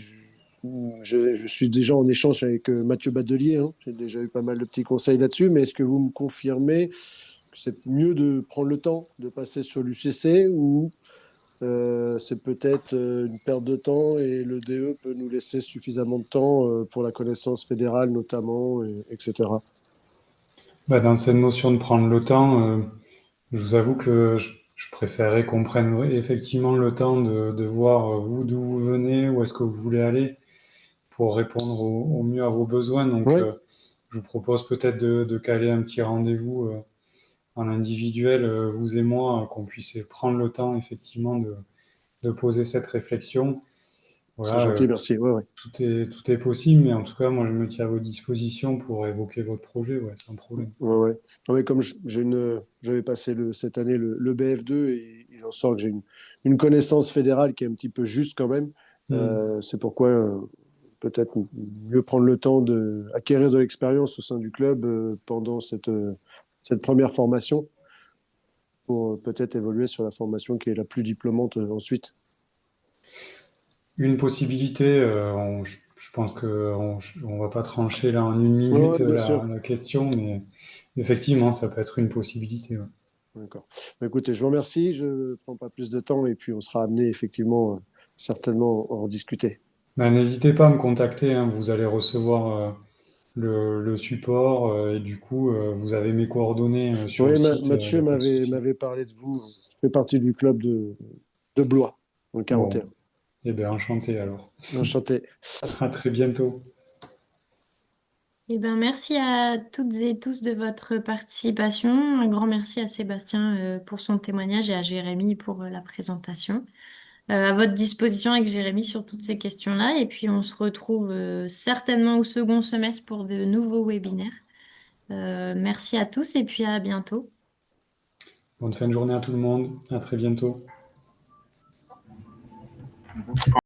je suis déjà en échange avec Mathieu Badelier, hein. J'ai déjà eu pas mal de petits conseils là-dessus, mais est-ce que vous me confirmez que c'est mieux de prendre le temps de passer sur l'UCC ou c'est peut-être une perte de temps et le DE peut nous laisser suffisamment de temps pour la connaissance fédérale notamment, etc. Bah, dans cette notion de prendre le temps, je vous avoue que je préférerais qu'on prenne effectivement le temps de voir vous d'où vous venez, où est-ce que vous voulez aller, pour répondre au mieux à vos besoins. Donc, Oui, je vous propose peut-être de caler un petit rendez-vous en individuel, vous et moi, qu'on puisse prendre le temps effectivement de poser cette réflexion. c'est Voilà, gentil, merci. Ouais, ouais. tout est possible, mais en tout cas, moi, je me tiens à vos dispositions pour évoquer votre projet, ouais, sans problème. Ouais, ouais. Non, mais comme j'avais passé cette année le BF2 et il en sort que j'ai une connaissance fédérale qui est un petit peu juste quand même. Hmm. C'est pourquoi peut-être mieux prendre le temps d'acquérir de l'expérience au sein du club pendant cette première formation pour peut-être évoluer sur la formation qui est la plus diplômante ensuite. Une possibilité, je pense qu'on va pas trancher là en une Ouais, ouais, minute bien la sûr. question, mais effectivement, ça peut être une possibilité. Ouais. D'accord. Bah, écoutez, je vous remercie. Je ne prends pas plus de temps et puis on sera amené effectivement certainement à en discuter. Ben, n'hésitez pas à me contacter, hein, vous allez recevoir le support et du coup, vous avez mes coordonnées sur le Oui, site, il n'y Mathieu a pas de souci. m'avait parlé de vous. Je fais partie du club de Blois, dans le Bon, 41. eh bien, enchanté alors. Enchanté. À très bientôt. Eh ben, merci à toutes et tous de votre participation. Un grand merci à Sébastien pour son témoignage et à Jérémy pour la présentation. à votre disposition avec Jérémy sur toutes ces questions-là. Et puis, on se retrouve certainement au second semestre pour de nouveaux webinaires. Merci à tous et puis à bientôt. Bonne fin de journée à tout le monde. À très bientôt.